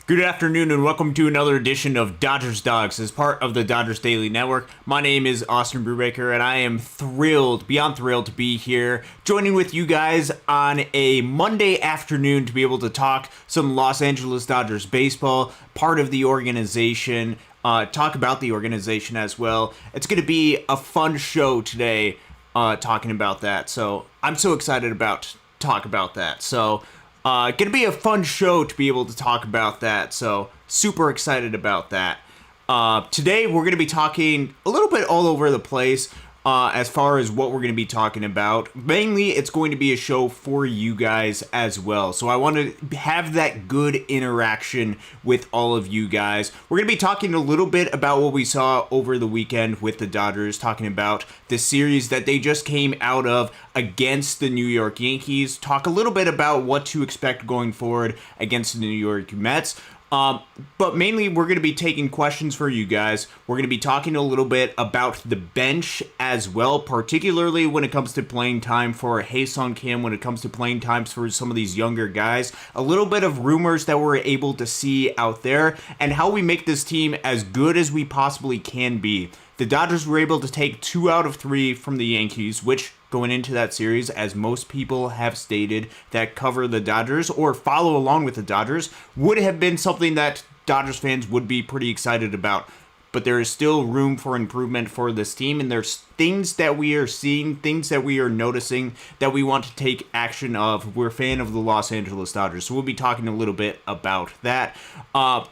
Good afternoon and welcome to another edition of Dodgers Dawgs as part of the Dodgers Daily Network. My name is Austin Brubaker and I am thrilled, beyond thrilled to be here, joining with you guys on a Monday afternoon to be able to talk some Los Angeles Dodgers baseball, part of the organization, talk about the organization as well. It's going to be a fun show today talking about that, so I'm so excited about talk about that. So gonna be a fun show to be able to talk about that, so super excited about that. Today we're gonna be talking a little bit all over the place as far as what we're gonna be talking about. Mainly, it's going to be a show for you guys as well, so I want to have that good interaction with all of you guys. We're gonna be talking a little bit about what we saw over the weekend with the Dodgers, talking about the series that they just came out of against the New York Yankees, talk a little bit about what to expect going forward against the New York Mets. But mainly we're going to be taking questions for you guys. We're going to be talking a little bit about the bench as well, particularly when it comes to playing time for Ha-Seong Kim, when it comes to playing times for some of these younger guys, a little bit of rumors that we're able to see out there, and how we make this team as good as we possibly can be. The Dodgers were able to take 2 out of 3 from the Yankees, which going into that series, as most people have stated that cover the Dodgers or follow along with the Dodgers, would have been something that Dodgers fans would be pretty excited about. But there is still room for improvement for this team, and there's things that we are seeing, things that we are noticing that we want to take action of. We're a fan of the Los Angeles Dodgers, so we'll be talking a little bit about that.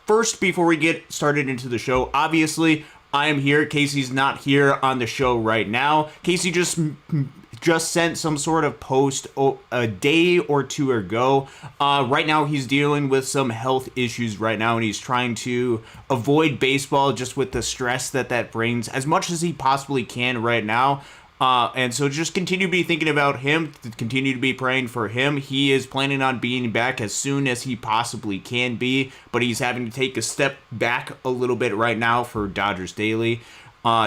First, before we get started into the show, obviously, I am here. Casey's not here on the show right now. Casey just sent some sort of post a day or two ago. Right now, he's dealing with some health issues right now, and he's trying to avoid baseball just with the stress that brings as much as he possibly can right now. And so just continue to be thinking about him, continue to be praying for him. He is planning on being back as soon as he possibly can be, but he's having to take a step back a little bit right now for Dodgers Daily.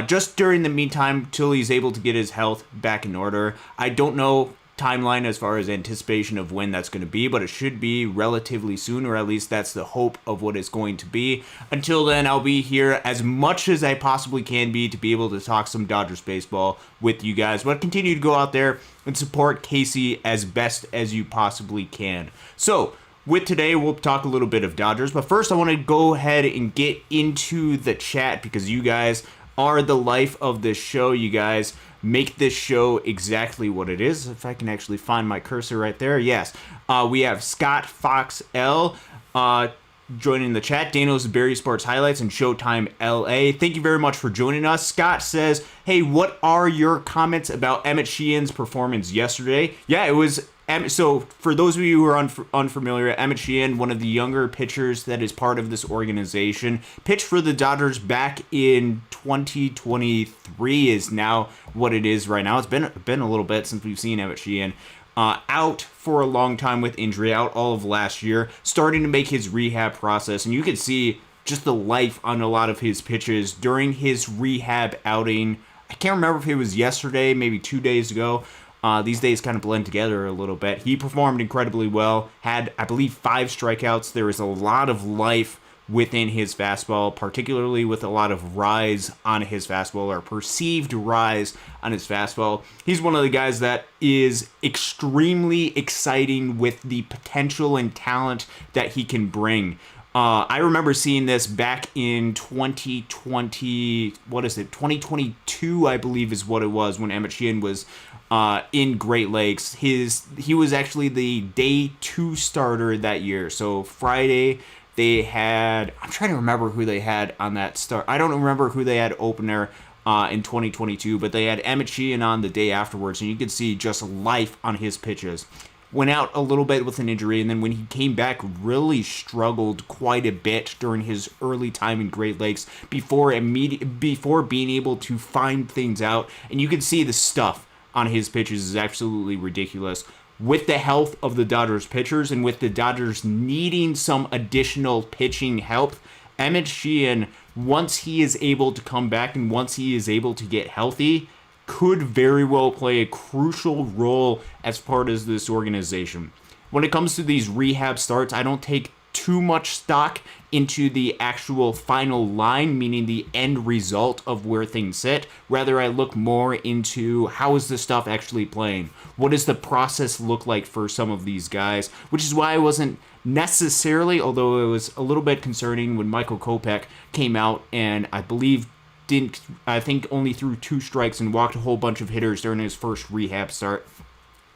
Just during the meantime, till he's able to get his health back in order. I don't know timeline as far as anticipation of when that's going to be, but it should be relatively soon, or at least that's the hope of what it's going to be. Until then, I'll be here as much as I possibly can be to be able to talk some Dodgers baseball with you guys, but continue to go out there and support Casey as best as you possibly can. So, with today, we'll talk a little bit of Dodgers, but first I want to go ahead and get into the chat because you guys are the life of this show. You guys make this show exactly what it is. If I can actually find my cursor right there. Yes. We have Scott Fox L joining the chat. Daniel's Barry Sports Highlights and Showtime LA. Thank you very much for joining us. Scott says, hey, what are your comments about Emmett Sheehan's performance yesterday? Yeah, it was... So, for those of you who are unfamiliar, Emmett Sheehan, one of the younger pitchers that is part of this organization, pitched for the Dodgers back in 2023 is now what it is right now. It's been a little bit since we've seen Emmett Sheehan. Out for a long time with injury, out all of last year, starting to make his rehab process, and you can see just the life on a lot of his pitches during his rehab outing. I can't remember if it was yesterday, maybe 2 days ago. These days kind of blend together a little bit. He performed incredibly well, had, I believe, 5 strikeouts. There was a lot of life within his fastball, particularly with a lot of rise on his fastball, or perceived rise on his fastball. He's one of the guys that is extremely exciting with the potential and talent that he can bring. I remember seeing this back in 2022, I believe is what it was, when Emmett Sheehan was in Great Lakes. He was actually the day 2 starter that year. So Friday they had, I'm trying to remember who they had on that start. I don't remember who they had opener in 2022, but they had Emmett Sheehan on the day afterwards, and you could see just life on his pitches. Went out a little bit with an injury, and then when he came back, really struggled quite a bit during his early time in Great Lakes before being able to find things out. And you can see the stuff on his pitches is absolutely ridiculous. With the health of the Dodgers pitchers and with the Dodgers needing some additional pitching help, Emmett Sheehan, once he is able to come back and once he is able to get healthy, could very well play a crucial role as part of this organization. When it comes to these rehab starts, I don't take too much stock into the actual final line, meaning the end result of where things sit. Rather, I look more into how is this stuff actually playing? What does the process look like for some of these guys? Which is why I wasn't necessarily, although it was a little bit concerning when Michael Kopech came out and I think only threw 2 strikes and walked a whole bunch of hitters during his first rehab start.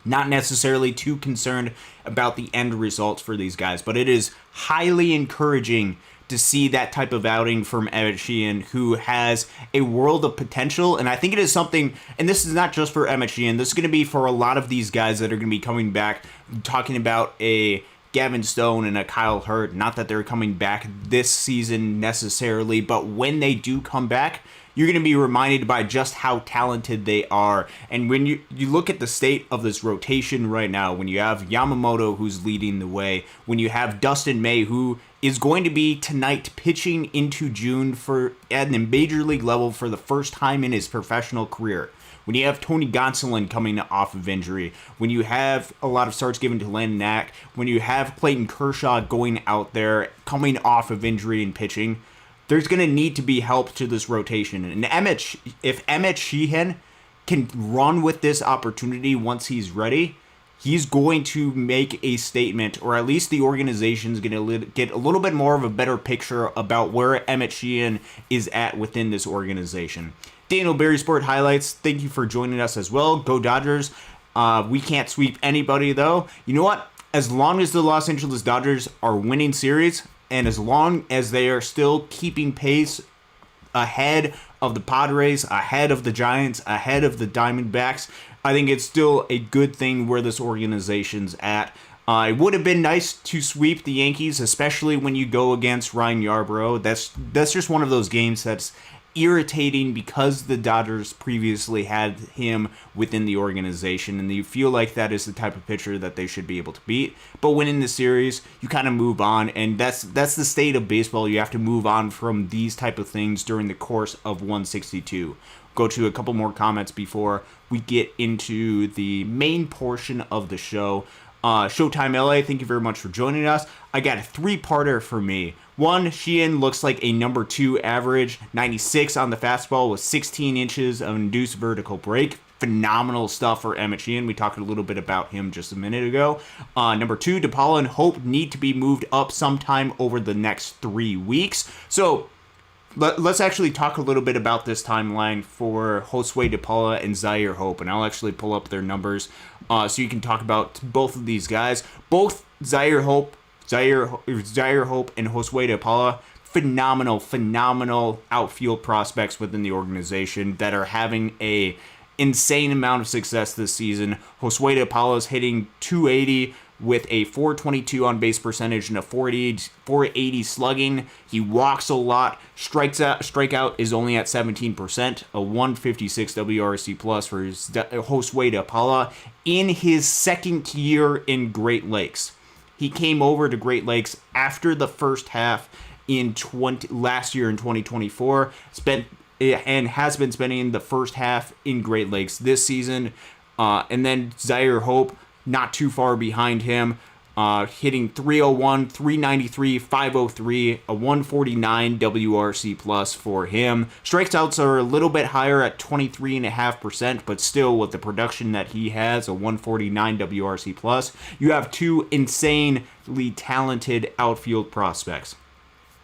Not necessarily too concerned about the end results for these guys, but it is highly encouraging to see that type of outing from Emmett Sheehan, who has a world of potential. And I think it is something, and this is not just for Emmett Sheehan, this is going to be for a lot of these guys that are going to be coming back, talking about a Gavin Stone and a Kyle Hurt. Not that they're coming back this season necessarily, but when they do come back, you're going to be reminded by just how talented they are. And when you look at the state of this rotation right now, when you have Yamamoto who's leading the way, when you have Dustin May who is going to be tonight pitching into June at a major league level for the first time in his professional career, when you have Tony Gonsolin coming off of injury, when you have a lot of starts given to Landon Knack, when you have Clayton Kershaw going out there coming off of injury and pitching, there's going to need to be help to this rotation. And if Emmett Sheehan can run with this opportunity once he's ready, he's going to make a statement, or at least the organization's going to get a little bit more of a better picture about where Emmett Sheehan is at within this organization. Daniel Berry Sport Highlights, thank you for joining us as well. Go Dodgers. We can't sweep anybody, though. You know what? As long as the Los Angeles Dodgers are winning series, and as long as they are still keeping pace ahead of the Padres, ahead of the Giants, ahead of the Diamondbacks, I think it's still a good thing where this organization's at. It would have been nice to sweep the Yankees, especially when you go against Ryan Yarbrough. That's just one of those games that's irritating because the Dodgers previously had him within the organization, and you feel like that is the type of pitcher that they should be able to beat. But winning the series, you kind of move on, and that's the state of baseball. You have to move on from these type of things during the course of 162. Go to a couple more comments before we get into the main portion of the show. Showtime LA, thank you very much for joining us. I got a 3-parter for me. 1, Sheehan looks like a number 2 average, 96 on the fastball with 16 inches of induced vertical break. Phenomenal stuff for Emmett Sheehan. We talked a little bit about him just a minute ago. Number 2, DePaula and Hope need to be moved up sometime over the next 3 weeks. So let's actually talk a little bit about this timeline for Josue DePaula and Zaire Hope, and I'll actually pull up their numbers so you can talk about both of these guys. Both Zaire Hope and Josue DePaula, phenomenal outfield prospects within the organization that are having a insane amount of success this season. Josue DePaula is hitting .280 with a .422 on base percentage and a .480 slugging. He walks a lot. Strikeout is only at 17%, a .156 WRC plus for Josue DePaula in his second year in Great Lakes. He came over to Great Lakes after the first half last year in 2024, and has been spending the first half in Great Lakes this season. And then Zaire Hope, not too far behind him, hitting .301, .393, .503, a .149 WRC plus for him. Strikeouts are a little bit higher at 23.5%, but still with the production that he has, a .149 WRC plus. You have 2 insanely talented outfield prospects.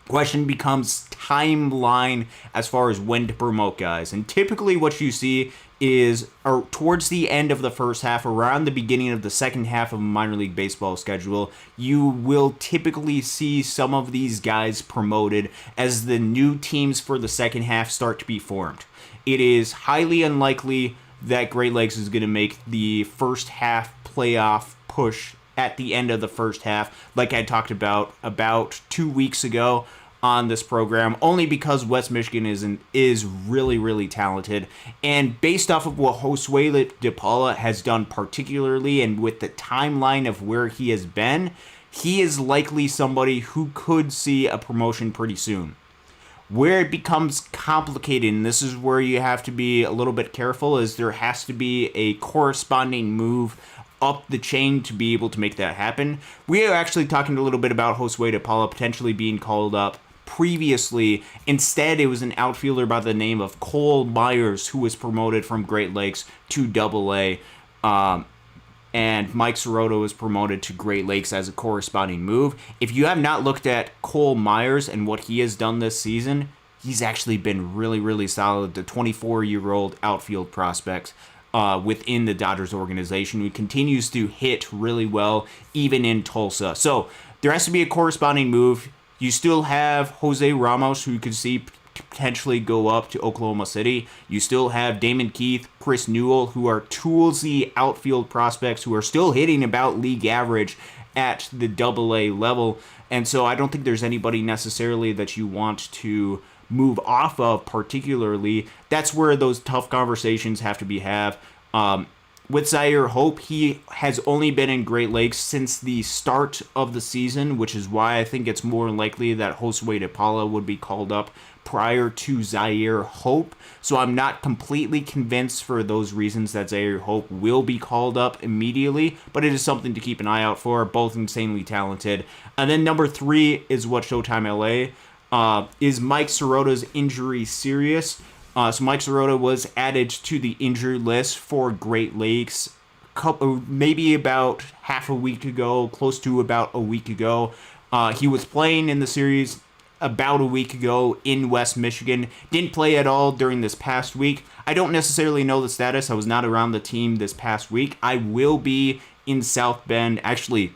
Question becomes timeline as far as when to promote guys. And typically what you see is towards the end of the first half, around the beginning of the second half of a minor league baseball schedule, you will typically see some of these guys promoted as the new teams for the second half start to be formed. It is highly unlikely that Great Lakes is going to make the first half playoff push at the end of the first half, like I talked about 2 weeks ago on this program, only because West Michigan is really talented. And based off of what Josue DePaula has done particularly, and with the timeline of where he has been, he is likely somebody who could see a promotion pretty soon. Where it becomes complicated, and this is where you have to be a little bit careful, is there has to be a corresponding move up the chain to be able to make that happen. We are actually talking a little bit about Josue de Paula potentially being called up previously. Instead, it was an outfielder by the name of Cole Myers who was promoted from Great Lakes to Double-A. And Mike Sirota was promoted to Great Lakes as a corresponding move. If you have not looked at Cole Myers and what he has done this season, he's actually been really, really solid. The 24-year-old outfield prospect within the Dodgers organization who continues to hit really well, even in Tulsa. So there has to be a corresponding move. You still have Jose Ramos, who you could see potentially go up to Oklahoma City. You still have Damon Keith, Chris Newell, who are toolsy outfield prospects who are still hitting about league average at the Double-A level. And so I don't think there's anybody necessarily that you want to move off of particularly. That's where those tough conversations have to be had. With Zaire Hope, he has only been in Great Lakes since the start of the season, which is why I think it's more likely that Josue de Paula would be called up prior to Zaire Hope. So I'm not completely convinced for those reasons that Zaire Hope will be called up immediately, but it is something to keep an eye out for. Both insanely talented. And then number 3 is what Showtime LA. Is Mike Sirota's injury serious? So Mike Sirota was added to the injured list for Great Lakes maybe about half a week ago, close to about a week ago. He was playing in the series about a week ago in West Michigan. Didn't play at all during this past week. I don't necessarily know the status. I was not around the team this past week. I will be in South Bend, actually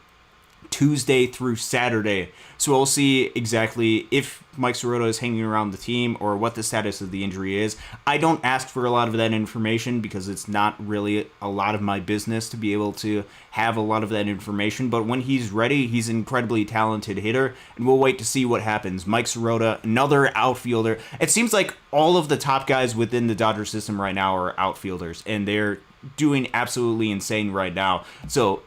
Tuesday through Saturday. So we'll see exactly if Mike Sirota is hanging around the team or what the status of the injury is. I don't ask for a lot of that information because it's not really a lot of my business to be able to have a lot of that information. But when he's ready, he's an incredibly talented hitter, and we'll wait to see what happens. Mike Sirota, another outfielder. It seems like all of the top guys within the Dodger system right now are outfielders, and they're doing absolutely insane right now. So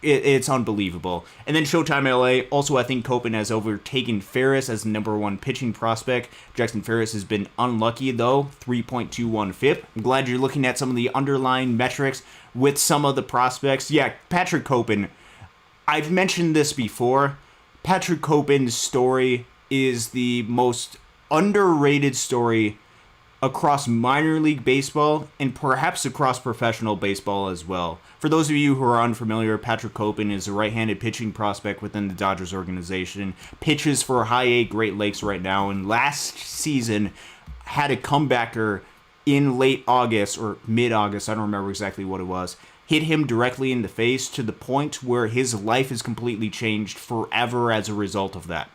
it's unbelievable. And then Showtime LA, also I think Copen has overtaken Ferris as the number 1 pitching prospect. Jackson Ferris has been unlucky though, 3.21 FIP. I'm glad you're looking at some of the underlying metrics with some of the prospects. Yeah, Patrick Copen, I've mentioned this before. Patrick Copen's story is the most underrated story across minor league baseball and perhaps across professional baseball as well. For those of you who are unfamiliar, Patrick Copen is a right-handed pitching prospect within the Dodgers organization, pitches for High A Great Lakes right now, and last season had a comebacker in late August or mid-August, I don't remember exactly what it was, hit him directly in the face to the point where his life is completely changed forever as a result of that.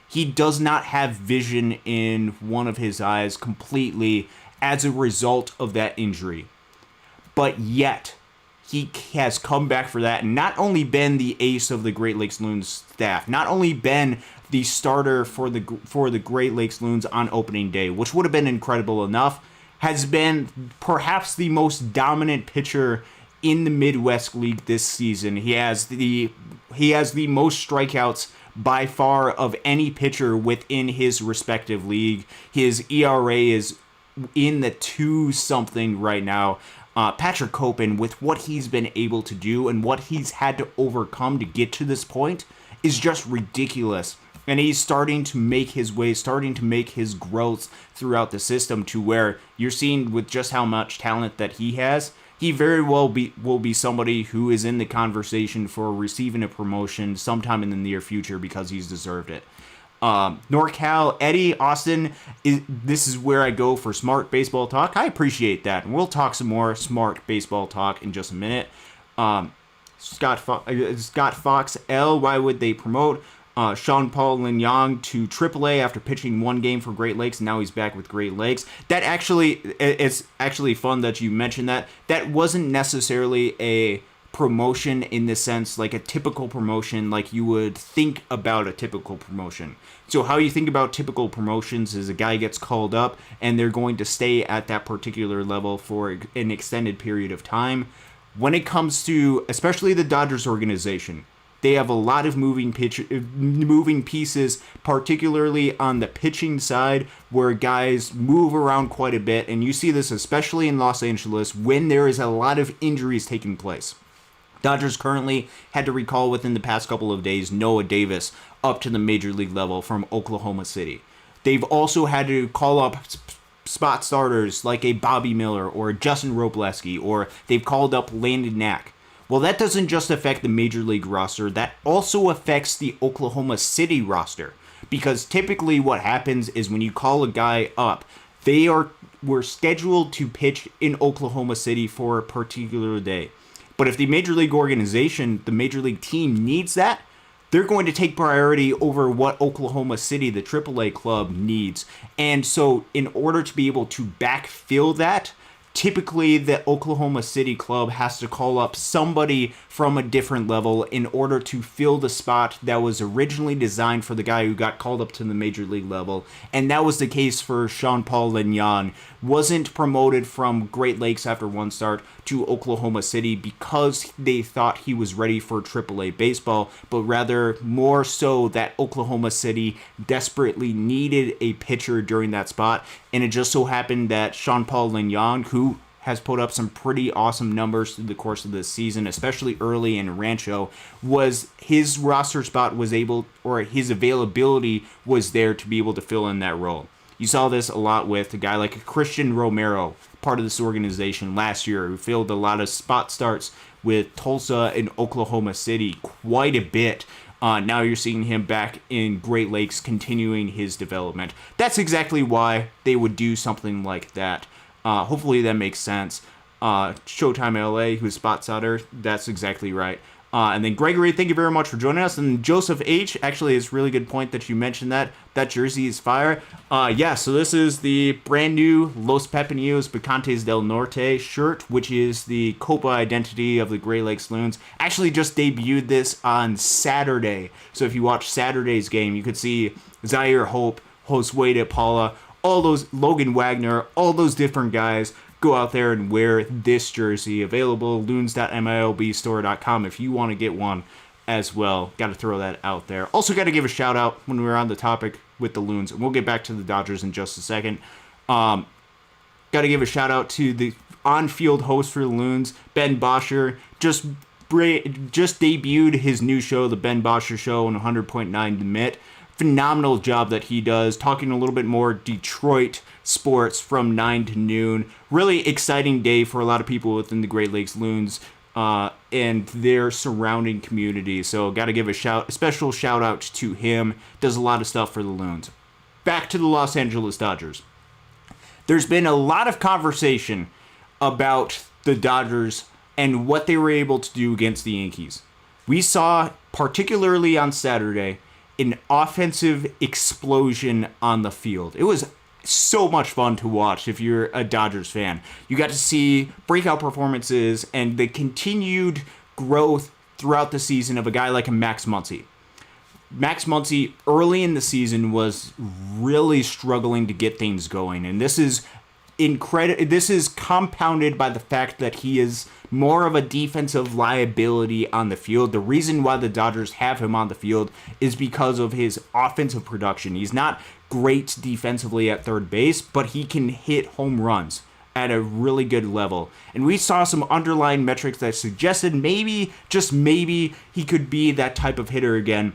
He does not have vision in one of his eyes completely as a result of that injury. But yet, he has come back for that and not only been the ace of the Great Lakes Loons staff, not only been the starter for the Great Lakes Loons on opening day, which would have been incredible enough, has been perhaps the most dominant pitcher in the Midwest League this season. He has the most strikeouts by far of any pitcher within his respective league. His ERA is in the 2-something right now. Patrick Copen, with what he's been able to do and what he's had to overcome to get to this point, is just ridiculous. And he's starting to make his way, starting to make his growth throughout the system to where you're seeing with just how much talent that he has, he very well will be somebody who is in the conversation for receiving a promotion sometime in the near future because he's deserved it. NorCal, Eddie, Austin, this is where I go for smart baseball talk. I appreciate that, and we'll talk some more smart baseball talk in just a minute. Scott Fox L, why would they promote Sean Paul Linyang to AAA after pitching 1 game for Great Lakes, and now he's back with Great Lakes? It's actually fun that you mentioned that. That wasn't necessarily a promotion in the sense like a typical promotion like you would think about a typical promotion. So how you think about typical promotions is a guy gets called up and they're going to stay at that particular level for an extended period of time. When it comes to especially the Dodgers organization, they have a lot of moving pieces, particularly on the pitching side, where guys move around quite a bit, and you see this especially in Los Angeles when there is a lot of injuries taking place. Dodgers currently had to recall within the past couple of days Noah Davis up to the major league level from Oklahoma City. They've also had to call up spot starters like a Bobby Miller or a Justin Robleski, or they've called up Landon Knack. Well, that doesn't just affect the major league roster, that also affects the Oklahoma City roster. Because typically what happens is when you call a guy up, were scheduled to pitch in Oklahoma City for a particular day. But if the major league organization, the major league team needs that, they're going to take priority over what Oklahoma City, the AAA club, needs. And so in order to be able to backfill that, typically the Oklahoma City club has to call up somebody from a different level in order to fill the spot that was originally designed for the guy who got called up to the major league level. And that was the case for Sean-Paul Legnan. Wasn't promoted from Great Lakes after one start to Oklahoma City because they thought he was ready for AAA baseball, but rather more so that Oklahoma City desperately needed a pitcher during that spot. And it just so happened that Sean-Paul Legnan, who has put up some pretty awesome numbers through the course of this season, especially early in Rancho, was his roster spot was able, or his availability was there to be able to fill in that role. You saw this a lot with a guy like Christian Romero, part of this organization last year, who filled a lot of spot starts with Tulsa and Oklahoma City quite a bit. Now you're seeing him back in Great Lakes continuing his development. That's exactly why they would do something like that. Hopefully that makes sense. Showtime LA, who's spot starter, that's exactly right. And then Gregory, thank you very much for joining us. And Joseph H, actually, it's a really good point that you mentioned that. That jersey is fire. So this is the brand new Los Pepinos Picantes del Norte shirt, which is the Copa identity of the Great Lakes Loons. Actually just debuted this on Saturday. So if you watch Saturday's game, you could see Zaire Hope, Josue de Paula, all those, Logan Wagner, all those different guys. Go out there and wear this jersey. Available loons.milbstore.com if you want to get one as well. Got to throw that out there. Also got to give a shout out when we're on the topic with the Loons, and we'll get back to the Dodgers in just a second. Got to give a shout out to the on-field host for the Loons, Ben Bosher. Just debuted his new show, the Ben Bosher Show, on 100.9 The Mitt. Phenomenal job that he does, talking a little bit more Detroit sports from 9 to noon. Really exciting day for a lot of people within the Great Lakes Loons and their surrounding community. So got to give a special shout out to him. Does a lot of stuff for the Loons. Back to the Los Angeles Dodgers. There's been a lot of conversation about the Dodgers and what they were able to do against the Yankees. We saw, particularly on Saturday, an offensive explosion on the field. It was so much fun to watch if you're a Dodgers fan. You got to see breakout performances and the continued growth throughout the season of a guy like a Max Muncy. Max Muncy early in the season was really struggling to get things going, and this is compounded by the fact that he is more of a defensive liability on the field. The reason why the Dodgers have him on the field is because of his offensive production. He's not great defensively at third base, but he can hit home runs at a really good level. And we saw some underlying metrics that suggested maybe, just maybe, he could be that type of hitter again.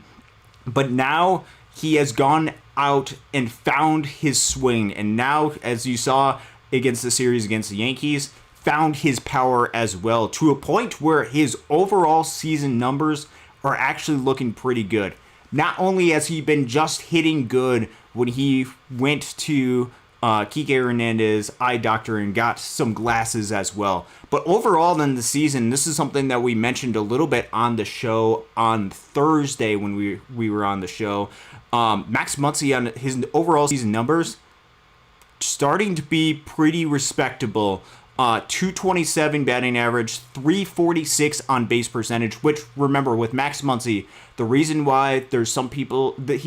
But now he has gone out and found his swing. And now, as you saw against the series against the Yankees, found his power as well, to a point where his overall season numbers are actually looking pretty good. Not only has he been just hitting good when he went to Kike Hernandez eye doctor and got some glasses as well, but overall in the season, this is something that we mentioned a little bit on the show on Thursday when we were on the show. Max Muncy, on his overall season numbers, starting to be pretty respectable. 227 batting average, 346 on base percentage, which, remember, with Max Muncy, the reason why there's some people that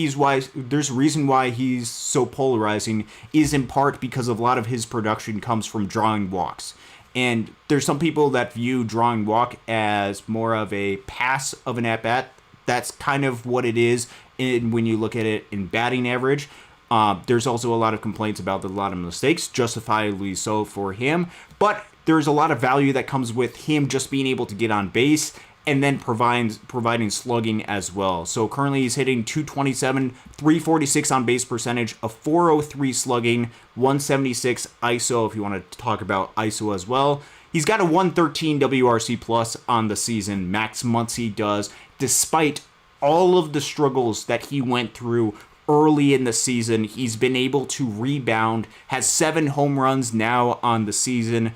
there's a reason why he's so polarizing is in part because a lot of his production comes from drawing walks. And there's some people that view drawing walk as more of a pass of an at-bat. That's kind of what it is when you look at it in batting average. There's also a lot of complaints about a lot of mistakes, justifiably so for him, but there's a lot of value that comes with him just being able to get on base and then providing slugging as well. So currently he's hitting 227, 346 on base percentage, a 403 slugging, 176 ISO if you want to talk about ISO as well. He's got a 113 WRC plus on the season. Max Muncy does, despite all of the struggles that he went through early in the season. He's been able to rebound, has 7 home runs now on the season.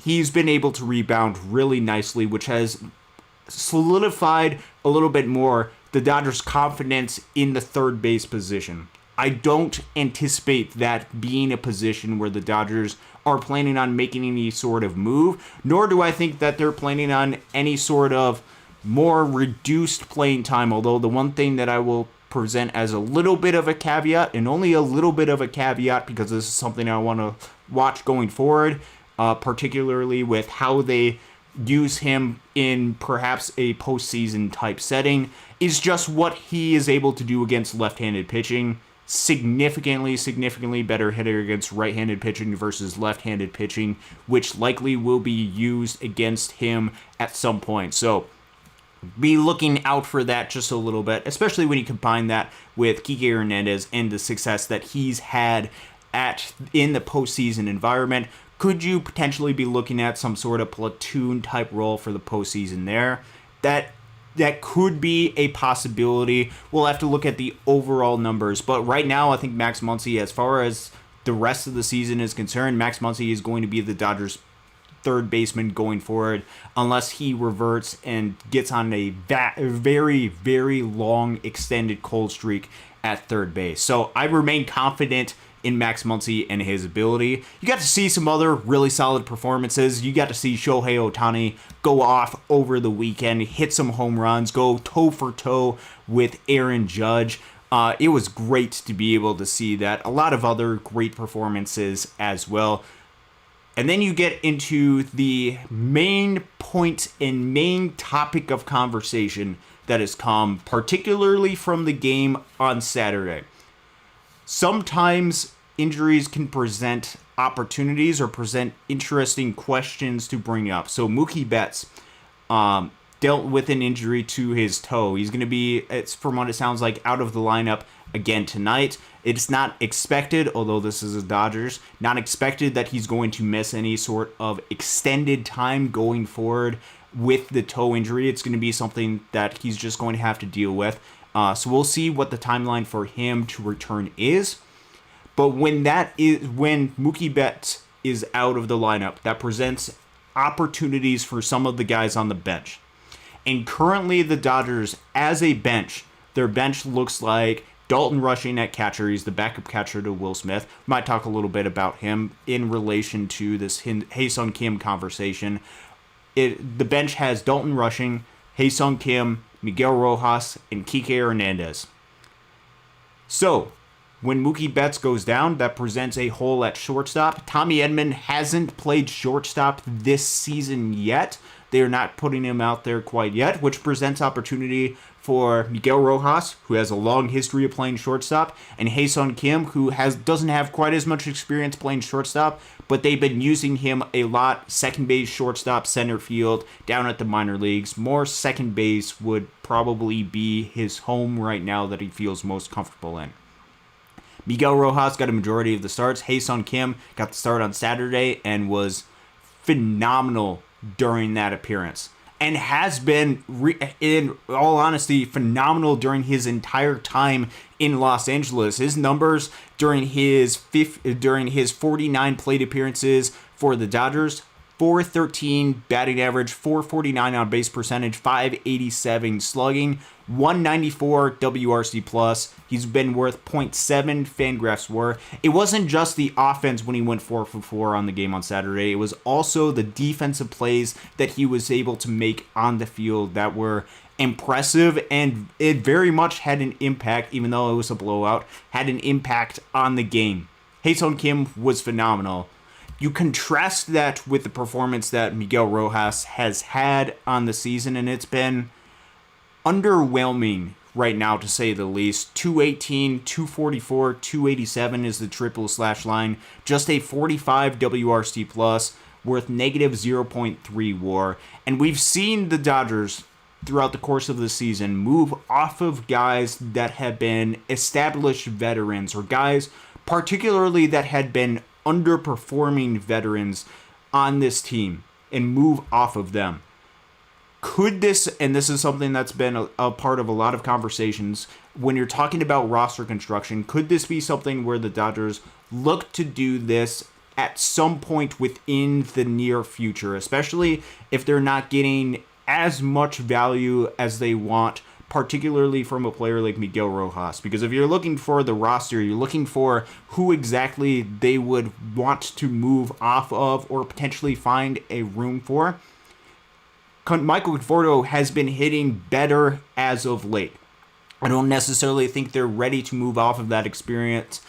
He's been able to rebound really nicely, which has solidified a little bit more the Dodgers' confidence in the third base position. I don't anticipate that being a position where the Dodgers are planning on making any sort of move, nor do I think that they're planning on any sort of more reduced playing time, although the one thing that I will present as a little bit of a caveat, and only a little bit of a caveat because this is something I want to watch going forward, particularly with how they use him in perhaps a postseason type setting, is just what he is able to do against left-handed pitching. Significantly better hitter against right-handed pitching versus left-handed pitching, which likely will be used against him at some point. So be looking out for that just a little bit, especially when you combine that with Kike Hernandez and the success that he's had in the postseason environment. Could you potentially be looking at some sort of platoon type role for the postseason there? That could be a possibility. We'll have to look at the overall numbers. But right now, I think Max Muncy, as far as the rest of the season is concerned, Max Muncy is going to be the Dodgers' third baseman going forward, unless he reverts and gets on a very, very long extended cold streak at third base. So I remain confident in Max Muncy and his ability. You got to see some other really solid performances. You got to see Shohei Ohtani go off over the weekend, hit some home runs, go toe for toe with Aaron Judge. It was great to be able to see that. A lot of other great performances as well. And then you get into the main point and main topic of conversation that has come particularly from the game on Saturday. Sometimes injuries can present opportunities or present interesting questions to bring up. So Mookie Betts dealt with an injury to his toe. He's going to be, from what it sounds like, out of the lineup again tonight. It's not expected, although this is the Dodgers, not expected that he's going to miss any sort of extended time going forward with the toe injury. It's going to be something that he's just going to have to deal with. So we'll see what the timeline for him to return is. But when Mookie Betts is out of the lineup, that presents opportunities for some of the guys on the bench. And currently the Dodgers, as a bench, their bench looks like Dalton Rushing at catcher. He's the backup catcher to Will Smith. Might talk a little bit about him in relation to this Hae-Sung Kim conversation. The bench has Dalton Rushing, Hae-Sung Kim, Miguel Rojas, and Kike Hernandez. So, when Mookie Betts goes down, that presents a hole at shortstop. Tommy Edman hasn't played shortstop this season yet. They're not putting him out there quite yet, which presents opportunity for Miguel Rojas, who has a long history of playing shortstop, and Hae-Sung Kim, who doesn't have quite as much experience playing shortstop, but they've been using him a lot, second base, shortstop, center field, down at the minor leagues. More second base would probably be his home right now that he feels most comfortable in. Miguel Rojas got a majority of the starts. Hae-Sung Kim got the start on Saturday and was phenomenal during that appearance, and has been, in all honesty, phenomenal during his entire time in Los Angeles. His numbers during his 49 plate appearances for the Dodgers: 413 batting average, 449 on base percentage, 587 slugging, 194 WRC plus. He's been worth 0.7 Fangraphs WAR. It wasn't just the offense when he went 4 for 4 on the game on Saturday. It was also the defensive plays that he was able to make on the field that were impressive, and it very much had an impact, even though it was a blowout, had an impact on the game. Hae-Sung Kim was phenomenal. You contrast that with the performance that Miguel Rojas has had on the season, and it's been underwhelming right now, to say the least. 218, 244, 287 is the triple slash line. Just a 45 WRC plus, worth negative 0.3 WAR. And we've seen the Dodgers throughout the course of the season move off of guys that have been established veterans, or guys particularly that had been underperforming veterans on this team, and move off of them. Could this, and this is something that's been a part of a lot of conversations when you're talking about roster construction, could this be something where the Dodgers look to do this at some point within the near future, especially if they're not getting as much value as they want, particularly from a player like Miguel Rojas? Because if you're looking for the roster, you're looking for who exactly they would want to move off of or potentially find a room for. Michael Conforto has been hitting better as of late. I don't necessarily think they're ready to move off of that experience,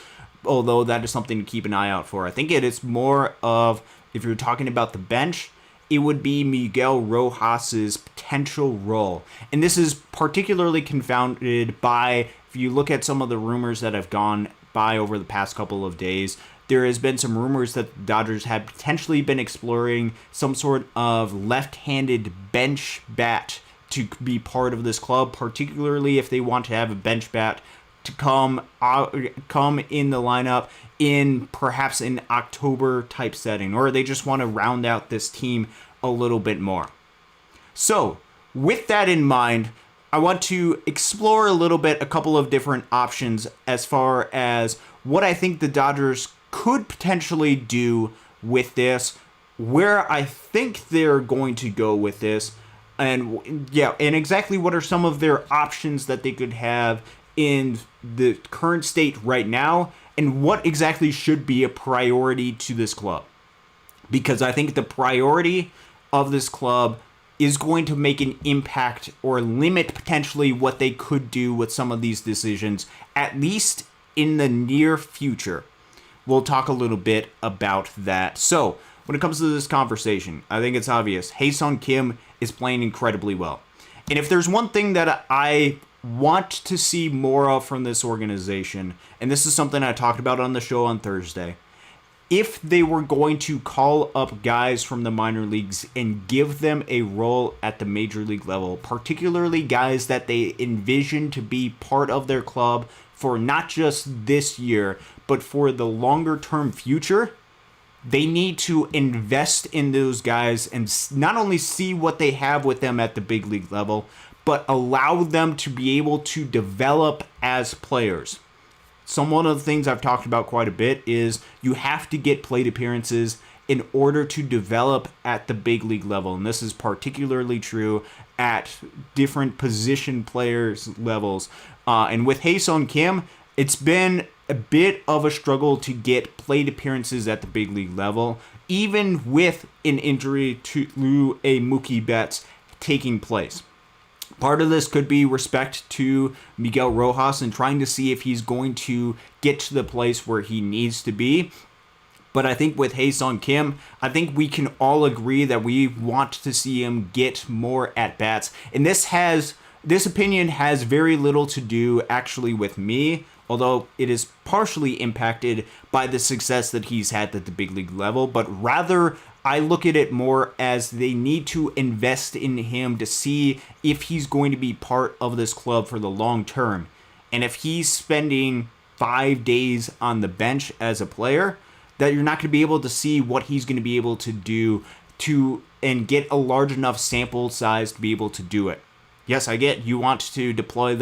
although that is something to keep an eye out for. I think it is more of, if you're talking about the bench, it would be Miguel Rojas's potential role. And this is particularly confounded by, if you look at some of the rumors that have gone by over the past couple of days, there has been some rumors that the Dodgers had potentially been exploring some sort of left-handed bench bat to be part of this club, particularly if they want to have a bench bat to come in the lineup in perhaps an October type setting, or they just want to round out this team a little bit more. So, with that in mind, I want to explore a little bit a couple of different options as far as what I think the Dodgers could potentially do with this, where I think they're going to go with this, and exactly what are some of their options that they could have in the current state right now, and what exactly should be a priority to this club. Because I think the priority of this club is going to make an impact or limit potentially what they could do with some of these decisions, at least in the near future. We'll talk a little bit about that. So, when it comes to this conversation, I think it's obvious. Hae-Sung Kim is playing incredibly well. And if there's one thing that I want to see more of from this organization, and this is something I talked about on the show on Thursday, if they were going to call up guys from the minor leagues and give them a role at the major league level, particularly guys that they envision to be part of their club for not just this year, but for the longer term future, they need to invest in those guys and not only see what they have with them at the big league level, but allow them to be able to develop as players. One of the things I've talked about quite a bit is you have to get plate appearances in order to develop at the big league level. And this is particularly true at different position players levels. And with Hae-Sung Kim, it's been a bit of a struggle to get plate appearances at the big league level, even with an injury to a Mookie Betts taking place. Part of this could be respect to Miguel Rojas and trying to see if he's going to get to the place where he needs to be. But I think with Hae-Sung Kim, I think we can all agree that we want to see him get more at-bats. And this opinion has very little to do actually with me, although it is partially impacted by the success that he's had at the big league level, but rather I look at it more as they need to invest in him to see if he's going to be part of this club for the long term. And if he's spending 5 days on the bench as a player, that you're not going to be able to see what he's going to be able to do and get a large enough sample size to be able to do it. Yes, I get you want to deploy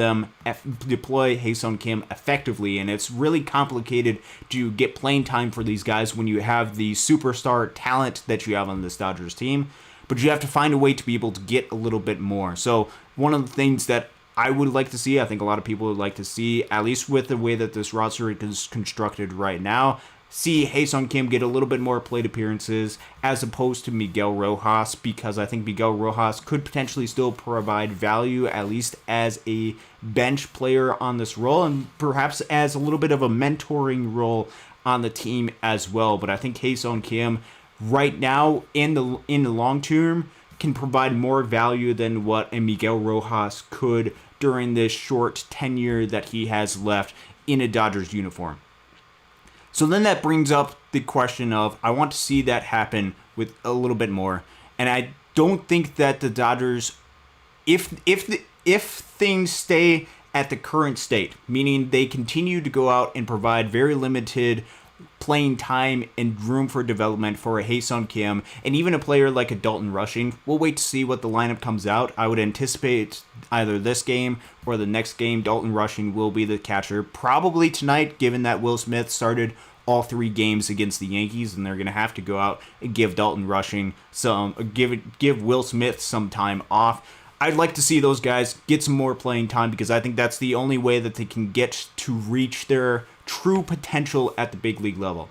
Hae-Sung Kim effectively, and it's really complicated to get playing time for these guys when you have the superstar talent that you have on this Dodgers team, but you have to find a way to be able to get a little bit more. So one of the things that I would like to see, I think a lot of people would like to see, at least with the way that this roster is constructed right now, see Hae-Sung Kim get a little bit more plate appearances as opposed to Miguel Rojas, because I think Miguel Rojas could potentially still provide value, at least as a bench player on this role, and perhaps as a little bit of a mentoring role on the team as well. But I think Hae-Sung Kim right now in the long term can provide more value than what a Miguel Rojas could during this short tenure that he has left in a Dodgers uniform. So then that brings up the question of, I want to see that happen with a little bit more. And I don't think that the Dodgers, if things stay at the current state, meaning they continue to go out and provide very limited playing time and room for development for a Ha-Seong Kim and even a player like a Dalton Rushing, we'll wait to see what the lineup comes out. I would anticipate either this game or the next game, Dalton Rushing will be the catcher. Probably tonight, given that Will Smith started all 3 games against the Yankees, and they're going to have to go out and give Dalton Rushing give Will Smith some time off. I'd like to see those guys get some more playing time because I think that's the only way that they can get to reach their true potential at the big league level.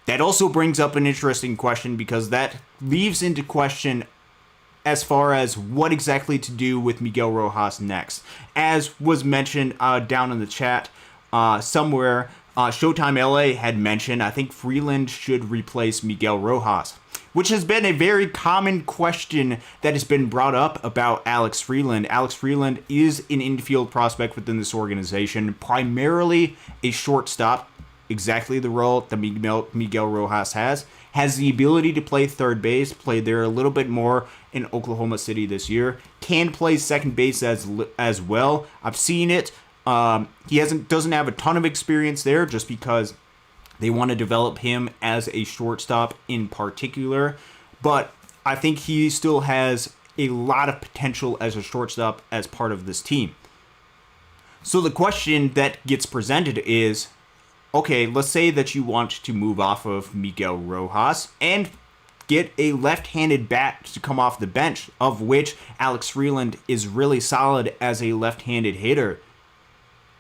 That also brings up an interesting question because that leaves into question as far as what exactly to do with Miguel Rojas next. As was mentioned down in the chat somewhere, Showtime LA had mentioned, I think Freeland should replace Miguel Rojas, which has been a very common question that has been brought up about Alex Freeland. Alex Freeland is an infield prospect within this organization, primarily a shortstop, exactly the role that Miguel Rojas has the ability to play third base, played there a little bit more in Oklahoma City this year, can play second base as well. I've seen it. He doesn't have a ton of experience there just because they want to develop him as a shortstop in particular, but I think he still has a lot of potential as a shortstop as part of this team. So the question that gets presented is, okay, let's say that you want to move off of Miguel Rojas and get a left-handed bat to come off the bench, of which Alex Freeland is really solid as a left-handed hitter.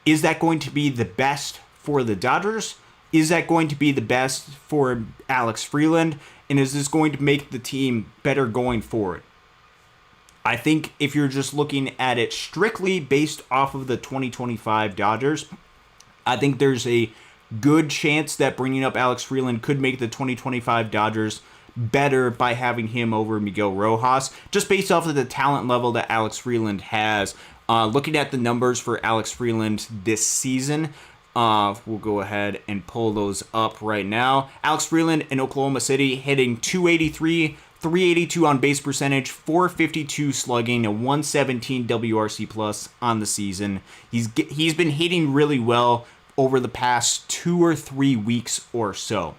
Is that going to be the best for the Dodgers? Is that going to be the best for Alex Freeland? And is this going to make the team better going forward? I think if you're just looking at it strictly based off of the 2025 Dodgers, I think there's a good chance that bringing up Alex Freeland could make the 2025 Dodgers better by having him over Miguel Rojas, just based off of the talent level that Alex Freeland has. Looking at the numbers for Alex Freeland this season, we'll go ahead and pull those up right now. Alex Freeland in Oklahoma City hitting .283, 382 on base percentage, 452 slugging, a 117 WRC plus on the season. He's been hitting really well over the past 2 or 3 weeks or so.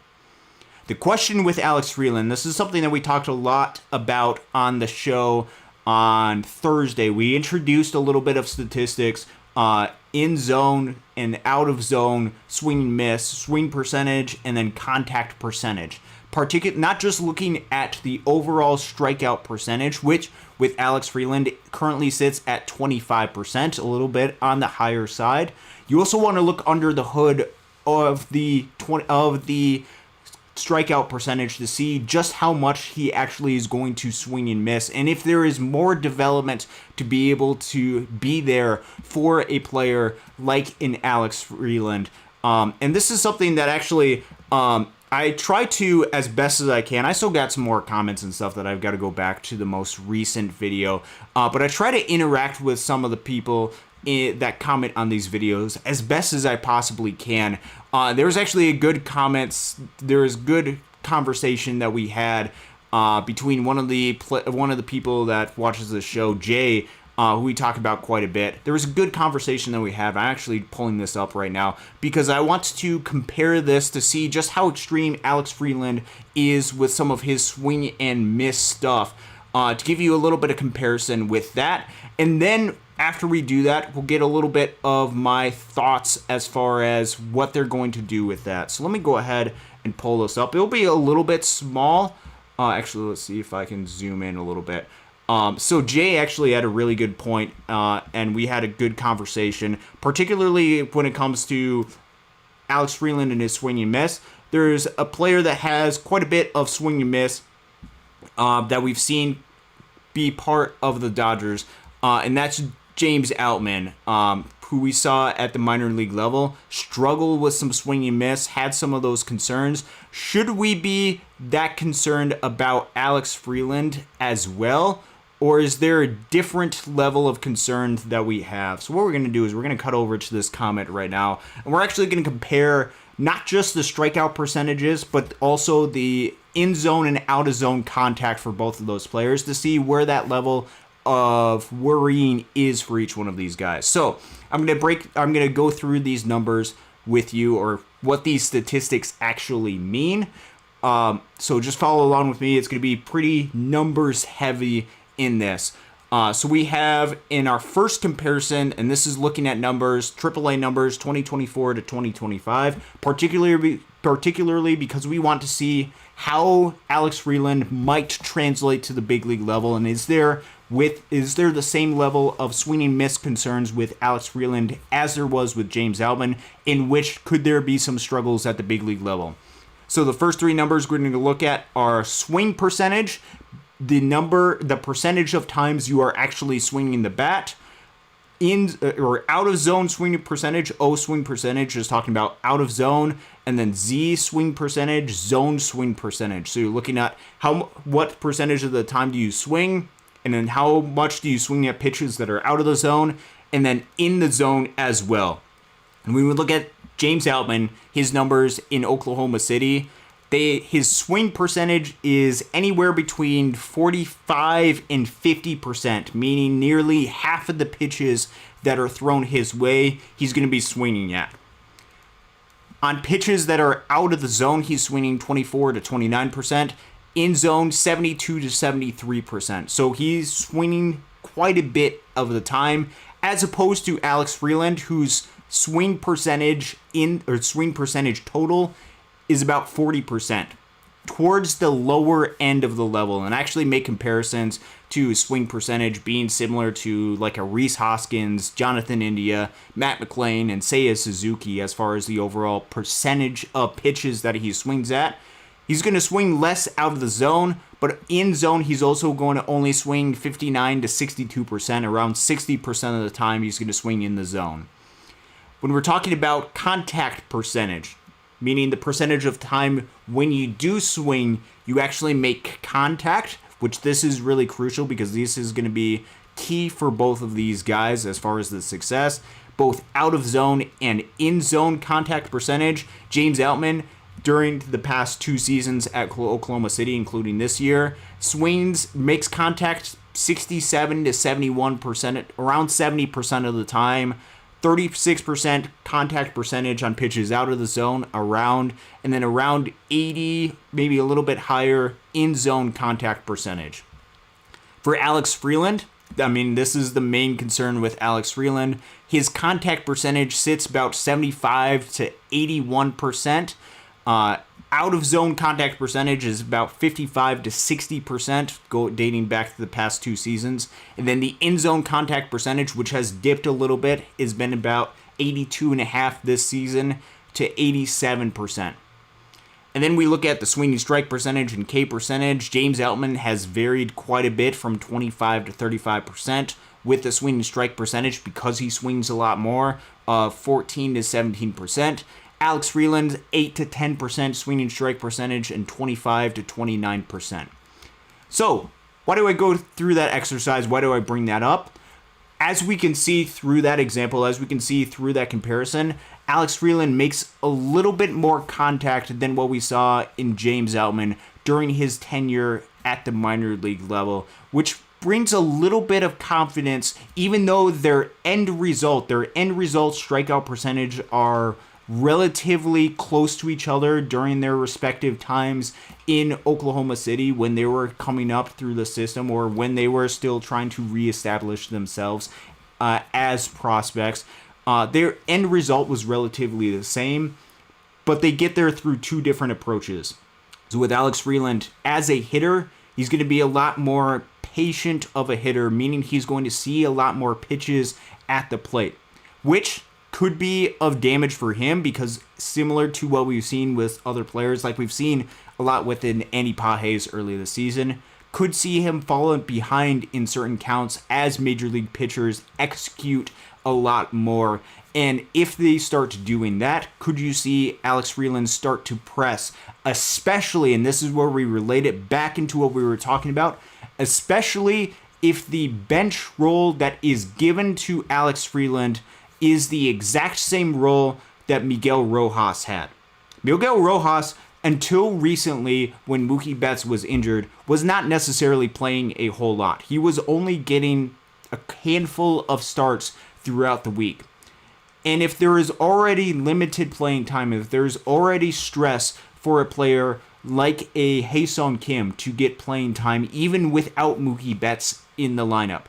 The question with Alex Freeland, this is something that we talked a lot about on the show on Thursday. We introduced a little bit of statistics, in zone and out of zone, swing and miss, swing percentage, and then contact percentage. Not just looking at the overall strikeout percentage, which with Alex Freeland currently sits at 25%, a little bit on the higher side. You also want to look under the hood of the strikeout percentage to see just how much he actually is going to swing and miss, and if there is more development to be able to be there for a player like in Alex Freeland. And this is something that actually I try to, as best as I can. I still got some more comments and stuff that I've got to go back to the most recent video, but I try to interact with some of the people that comment on these videos as best as I possibly can. There was actually good conversation that we had between one of the people that watches the show, Jay, who we talk about quite a bit. There was a good conversation that we had. I'm actually pulling this up right now because I want to compare this to see just how extreme Alex Freeland is with some of his swing and miss stuff, to give you a little bit of comparison with that. And then after we do that, we'll get a little bit of my thoughts as far as what they're going to do with that. So let me go ahead and pull this up. It'll be a little bit small. Actually, let's see if I can zoom in a little bit. So Jay actually had a really good point, and we had a good conversation, particularly when it comes to Alex Freeland and his swing and miss. There's a player that has quite a bit of swing and miss that we've seen be part of the Dodgers, and that's James Outman, who we saw at the minor league level struggle with some swing and miss, had some of those concerns. Should we be that concerned about Alex Freeland as well? Or is there a different level of concern that we have? So what we're going to do is we're going to cut over to this comment right now, and we're actually going to compare not just the strikeout percentages, but also the in zone and out of zone contact for both of those players to see where that level of worrying is for each one of these guys. So I'm gonna go through these numbers with you, or what these statistics actually mean. So just follow along with me. It's gonna be pretty numbers heavy in this. So we have in our first comparison, and this is looking at numbers, AAA numbers, 2024 to 2025, particularly because we want to see how Alex Freeland might translate to the big league level, and is there the same level of swing and miss concerns with Alex Freeland as there was with James Outman, in which could there be some struggles at the big league level? So the first three numbers we're going to look at are swing percentage, the percentage of times you are actually swinging the bat, in or out of zone swing percentage. O swing percentage is talking about out of zone, and then Z swing percentage, zone swing percentage. So you're looking at what percentage of the time do you swing, and then how much do you swing at pitches that are out of the zone, and then in the zone as well. And we would look at James Outman, his numbers in Oklahoma City. His swing percentage is anywhere between 45 and 50%, meaning nearly half of the pitches that are thrown his way, he's going to be swinging at. On pitches that are out of the zone, he's swinging 24 to 29%. In zone, 72 to 73%. So he's swinging quite a bit of the time, as opposed to Alex Freeland, whose swing percentage total is about 40%, towards the lower end of the level. And I actually make comparisons to swing percentage being similar to like a Rhys Hoskins, Jonathan India, Matt McLain, and Seiya Suzuki as far as the overall percentage of pitches that he swings at. He's going to swing less out of the zone, but in zone, he's also going to only swing 59 to 62%. Around 60% of the time, he's going to swing in the zone. When we're talking about contact percentage, meaning the percentage of time when you do swing, you actually make contact, which this is really crucial because this is going to be key for both of these guys as far as the success, both out of zone and in zone contact percentage. James Outman, during the past two seasons at Oklahoma City, including this year, makes contact 67 to 71%, around 70% of the time. 36% contact percentage on pitches out of the zone, and then around 80, maybe a little bit higher, in zone contact percentage. For Alex Freeland, this is the main concern with Alex Freeland. His contact percentage sits about 75 to 81%. Out of zone contact percentage is about 55 to 60%, dating back to the past two seasons. And then the in zone contact percentage, which has dipped a little bit, has been about 82.5% this season to 87%. And then we look at the swinging strike percentage and K percentage. James Outman has varied quite a bit from 25 to 35% with the swinging strike percentage because he swings a lot more, 14 to 17%. Alex Freeland, 8 to 10% swinging strike percentage and 25 to 29%. So, why do I go through that exercise? Why do I bring that up? As we can see through that example, as we can see through that comparison, Alex Freeland makes a little bit more contact than what we saw in James Outman during his tenure at the minor league level, which brings a little bit of confidence, even though their end result strikeout percentage are relatively close to each other during their respective times in Oklahoma City when they were coming up through the system, or when they were still trying to reestablish themselves as prospects. Their end result was relatively the same, but they get there through two different approaches. So with Alex Freeland, as a hitter, he's going to be a lot more patient of a hitter, meaning he's going to see a lot more pitches at the plate, which could be of damage for him, because similar to what we've seen with other players, like we've seen a lot within Andy Pages early this season, could see him fall behind in certain counts as major league pitchers execute a lot more. And if they start doing that, could you see Alex Freeland start to press, especially, and this is where we relate it back into what we were talking about, especially if the bench role that is given to Alex Freeland is the exact same role that Miguel Rojas had. Miguel Rojas, until recently, when Mookie Betts was injured, was not necessarily playing a whole lot. He was only getting a handful of starts throughout the week. And if there is already limited playing time, if there's already stress for a player like a Ha-Seong Kim to get playing time, even without Mookie Betts in the lineup,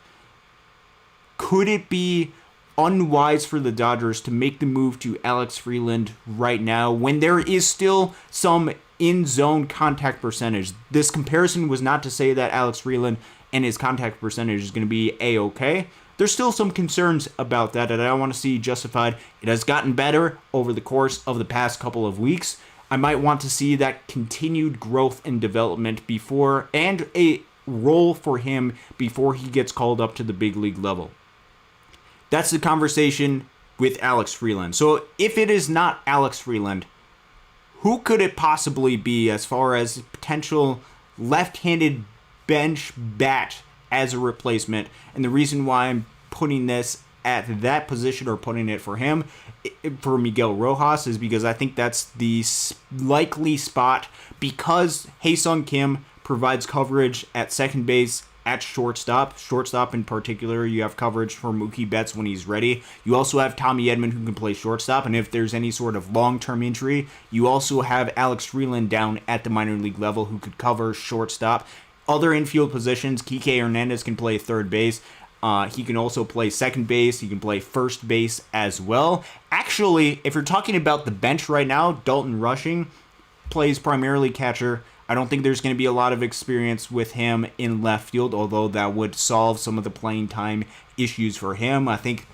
could it be unwise for the Dodgers to make the move to Alex Freeland right now when there is still some in-zone contact percentage? This comparison was not to say that Alex Freeland and his contact percentage is going to be A-okay. There's still some concerns about that I want to see justified. It has gotten better over the course of the past couple of weeks. I might want to see that continued growth and development before, and a role for him before he gets called up to the big league level. That's the conversation with Alex Freeland. So if it is not Alex Freeland, who could it possibly be as far as potential left-handed bench bat as a replacement? And the reason why I'm putting this at that position, or putting it for him, for Miguel Rojas, is because I think that's the likely spot, because Ha-Seong Kim provides coverage at second base, at shortstop in particular. You have coverage for Mookie Betts when he's ready. You also have Tommy Edman, who can play shortstop, and if there's any sort of long-term injury, you also have Alex Freeland down at the minor league level who could cover shortstop. Other infield positions, Kike Hernandez can play third base. He can also play second base. He can play first base as well. Actually, if you're talking about the bench right now, Dalton Rushing plays primarily catcher. I don't think there's going to be a lot of experience with him in left field, although that would solve some of the playing time issues for him. I think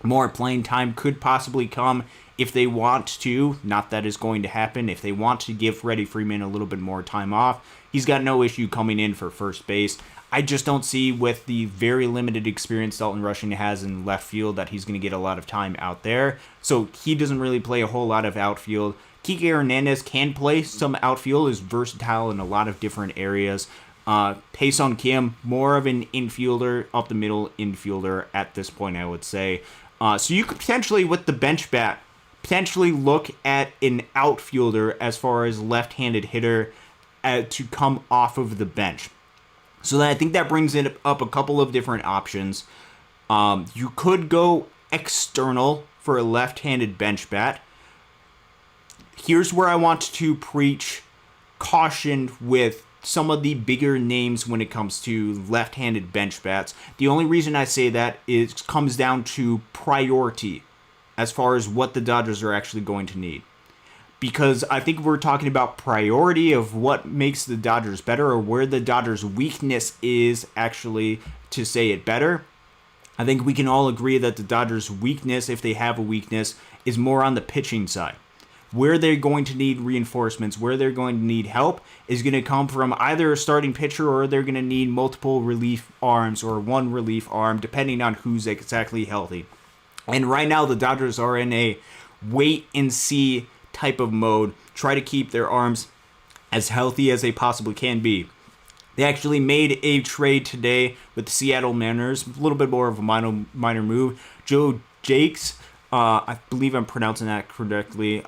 more playing time could possibly come if they want to. Not that is going to happen. If they want to give Freddie Freeman a little bit more time off, he's got no issue coming in for first base. I just don't see, with the very limited experience Dalton Rushing has in left field, that he's going to get a lot of time out there. So he doesn't really play a whole lot of outfield. Kike Hernandez can play some outfield, is versatile in a lot of different areas. Ha-Seong Kim, more of an infielder, up the middle infielder at this point, I would say. So you could potentially, with the bench bat, potentially look at an outfielder as far as left-handed hitter to come off of the bench. So I think that brings it up a couple of different options. You could go external for a left-handed bench bat. Here's where I want to preach caution with some of the bigger names when it comes to left-handed bench bats. The only reason I say that is comes down to priority as far as what the Dodgers are actually going to need. Because I think we're talking about priority of what makes the Dodgers better, or where the Dodgers' weakness is actually, to say it better. I think we can all agree that the Dodgers' weakness, if they have a weakness, is more on the pitching side. Where they're going to need reinforcements, where they're going to need help, is going to come from either a starting pitcher, or they're going to need multiple relief arms, or one relief arm, depending on who's exactly healthy. And right now, the Dodgers are in a wait-and-see type of mode, try to keep their arms as healthy as they possibly can be. They actually made a trade today with the Seattle Mariners, a little bit more of a minor move. Joe Jakes, I believe I'm pronouncing that correctly.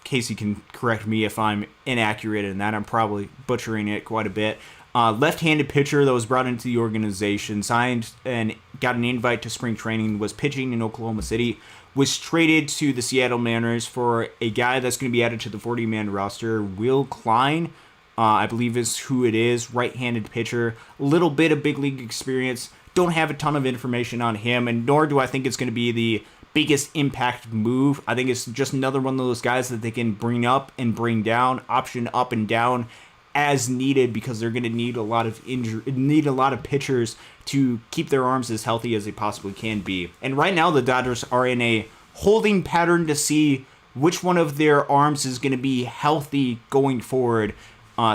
Casey can correct me if I'm inaccurate in that. I'm probably butchering it quite a bit. Left-handed pitcher that was brought into the organization, signed and got an invite to spring training, was pitching in Oklahoma City, was traded to the Seattle Mariners for a guy that's going to be added to the 40-man roster, Will Klein, I believe is who it is, right-handed pitcher, a little bit of big league experience. Don't have a ton of information on him, and nor do I think it's going to be the biggest impact move. I think it's just another one of those guys that they can bring up and bring down, option up and down as needed, because they're going to need a lot of pitchers to keep their arms as healthy as they possibly can be. And right now the Dodgers are in a holding pattern to see which one of their arms is going to be healthy going forward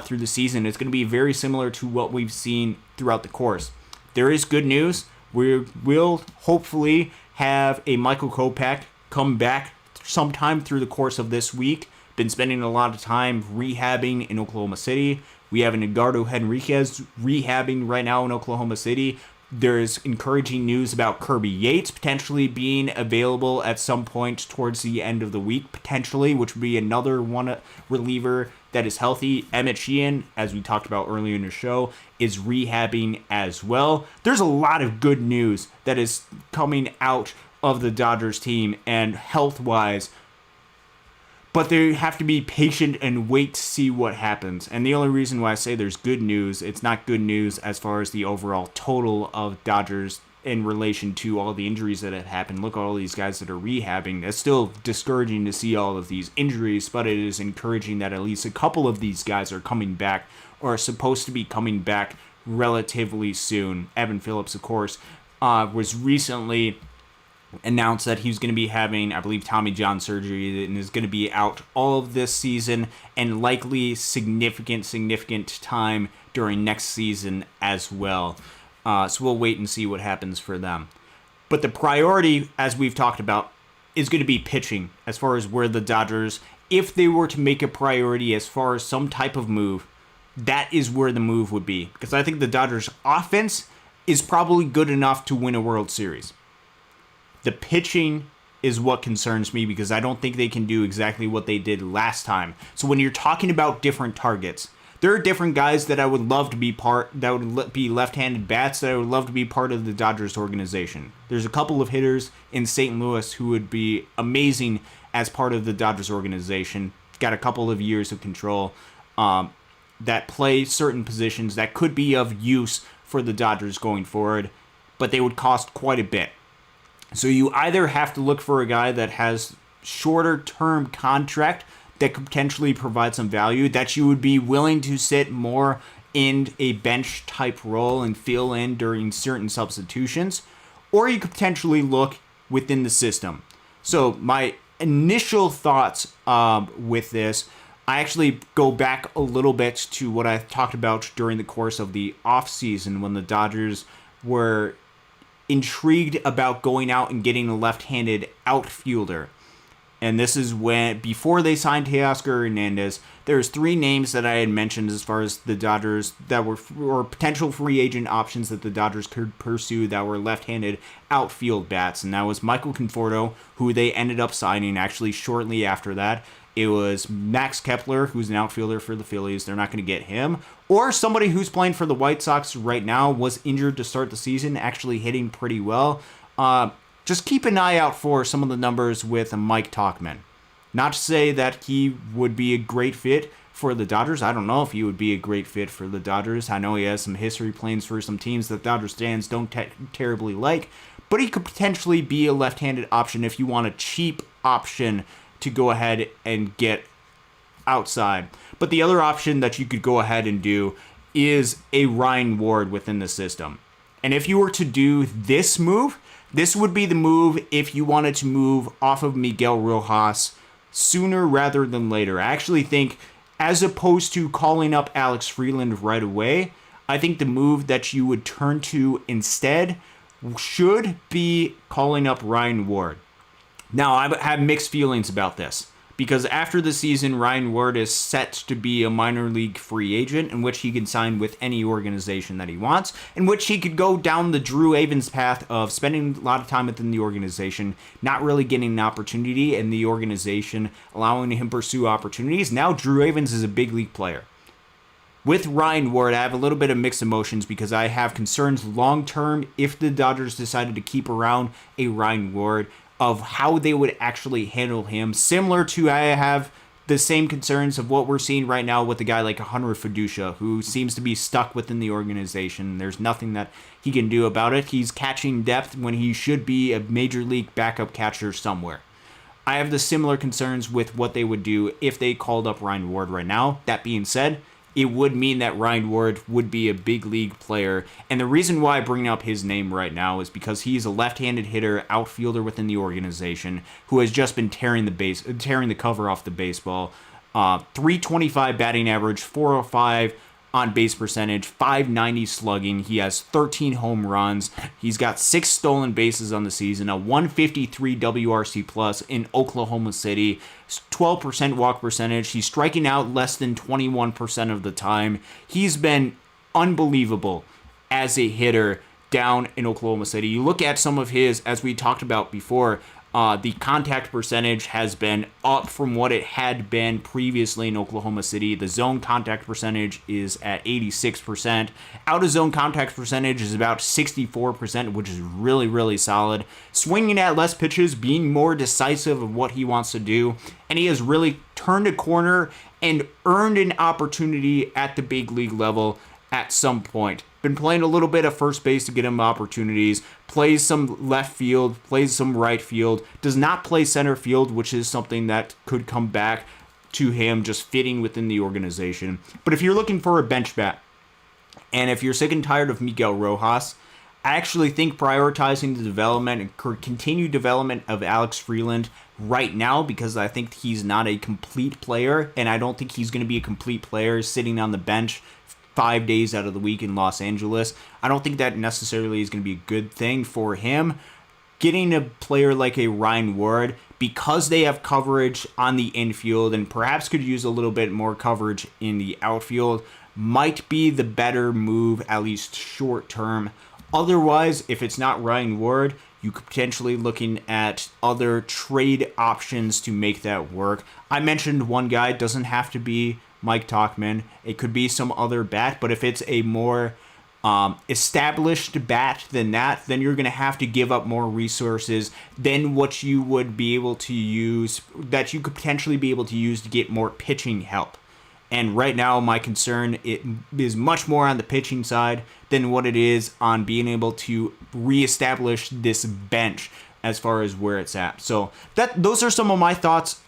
through the season. It's going to be very similar to what we've seen throughout the course. There is good news. We will hopefully have a Michael Kopech come back sometime through the course of this week. Been spending a lot of time rehabbing in Oklahoma City. We have an Edgardo Henriquez rehabbing right now in Oklahoma City. There's encouraging news about Kirby Yates potentially being available at some point towards the end of the week, potentially, which would be another one reliever that is healthy. Emmett Sheehan, as we talked about earlier in the show, is rehabbing as well. There's a lot of good news that is coming out of the Dodgers team and health-wise, but they have to be patient and wait to see what happens. And the only reason why I say there's good news, it's not good news as far as the overall total of Dodgers in relation to all the injuries that have happened. Look at all these guys that are rehabbing. It's still discouraging to see all of these injuries, but it is encouraging that at least a couple of these guys are coming back or are supposed to be coming back relatively soon. Evan Phillips, of course, was recently announced that he's going to be having, I believe, Tommy John surgery and is going to be out all of this season and likely significant time during next season as well. So we'll wait and see what happens for them. But the priority, as we've talked about, is going to be pitching as far as where the Dodgers, if they were to make a priority as far as some type of move, that is where the move would be. Because I think the Dodgers' offense is probably good enough to win a World Series. The pitching is what concerns me because I don't think they can do exactly what they did last time. So when you're talking about different targets, there are different guys that I would love to be that would be left-handed bats that I would love to be part of the Dodgers organization. There's a couple of hitters in St. Louis who would be amazing as part of the Dodgers organization. Got a couple of years of control that play certain positions that could be of use for the Dodgers going forward, but they would cost quite a bit. So you either have to look for a guy that has shorter-term contract that could potentially provide some value, that you would be willing to sit more in a bench-type role and fill in during certain substitutions, or you could potentially look within the system. So my initial thoughts with this, I actually go back a little bit to what I talked about during the course of the offseason when the Dodgers were intrigued about going out and getting a left-handed outfielder. And this is when, before they signed Teoscar Hernandez, there's three names that I had mentioned as far as the Dodgers that were potential free agent options that the Dodgers could pursue that were left-handed outfield bats. And that was Michael Conforto, who they ended up signing actually shortly after that. It was Max Kepler, who's an outfielder for the Phillies. They're not going to get him. Or somebody who's playing for the White Sox right now, was injured to start the season, actually hitting pretty well. Just keep an eye out for some of the numbers with Mike Tauchman. Not to say that he would be a great fit for the Dodgers. I don't know if he would be a great fit for the Dodgers. I know he has some history playing for some teams that Dodgers fans don't terribly like. But he could potentially be a left-handed option if you want a cheap option to go ahead and get outside. But the other option that you could go ahead and do is a Ryan Ward within the system. And if you were to do this move, this would be the move if you wanted to move off of Miguel Rojas sooner rather than later. I actually think, as opposed to calling up Alex Freeland right away, I think the move that you would turn to instead should be calling up Ryan Ward. Now, I have mixed feelings about this, because after the season, Ryan Ward is set to be a minor league free agent in which he can sign with any organization that he wants, in which he could go down the Drew Avans path of spending a lot of time within the organization, not really getting an opportunity, and the organization allowing him to pursue opportunities. Now Drew Avans is a big league player. With Ryan Ward, I have a little bit of mixed emotions because I have concerns long-term if the Dodgers decided to keep around a Ryan Ward, of how they would actually handle him. Similar to, I have the same concerns of what we're seeing right now with a guy like Hunter Fiducia, who seems to be stuck within the organization. There's nothing that he can do about it. He's catching depth when he should be a major league backup catcher somewhere. I have the similar concerns with what they would do if they called up Ryan Ward right now. That being said, it would mean that Ryan Ward would be a big league player. And the reason why I bring up his name right now is because he's a left-handed hitter, outfielder within the organization, who has just been tearing the cover off the baseball. 325 batting average, 405 on base percentage, 590 slugging. He has 13 home runs. He's got 6 stolen bases on the season, a 153 WRC plus in Oklahoma City, 12% walk percentage. He's striking out less than 21% of the time. He's been unbelievable as a hitter down in Oklahoma City. You look at some of his, as we talked about before, The contact percentage has been up from what it had been previously in Oklahoma City. The zone contact percentage is at 86%. Out of zone contact percentage is about 64%, which is really, really solid. Swinging at less pitches, being more decisive of what he wants to do. And he has really turned a corner and earned an opportunity at the big league level at some point. Been playing a little bit of first base to get him opportunities, plays some left field, plays some right field, does not play center field, which is something that could come back to him just fitting within the organization. But if you're looking for a bench bat, and if you're sick and tired of Miguel Rojas, I actually think prioritizing the development and continued development of Alex Freeland right now, because I think he's not a complete player, and I don't think he's going to be a complete player sitting on the bench 5 days out of the week in Los Angeles. I don't think that necessarily is going to be a good thing for him. Getting a player like a Ryan Ward, because they have coverage on the infield and perhaps could use a little bit more coverage in the outfield, might be the better move, at least short term. Otherwise, if it's not Ryan Ward, you could potentially looking at other trade options to make that work. I mentioned one guy, doesn't have to be Mike Tauchman. It could be some other bat, but if it's a more established bat than that, then you're going to have to give up more resources than what you would be able to use, that you could potentially be able to use to get more pitching help. And right now, my concern it is much more on the pitching side than what it is on being able to reestablish this bench as far as where it's at. So those are some of my thoughts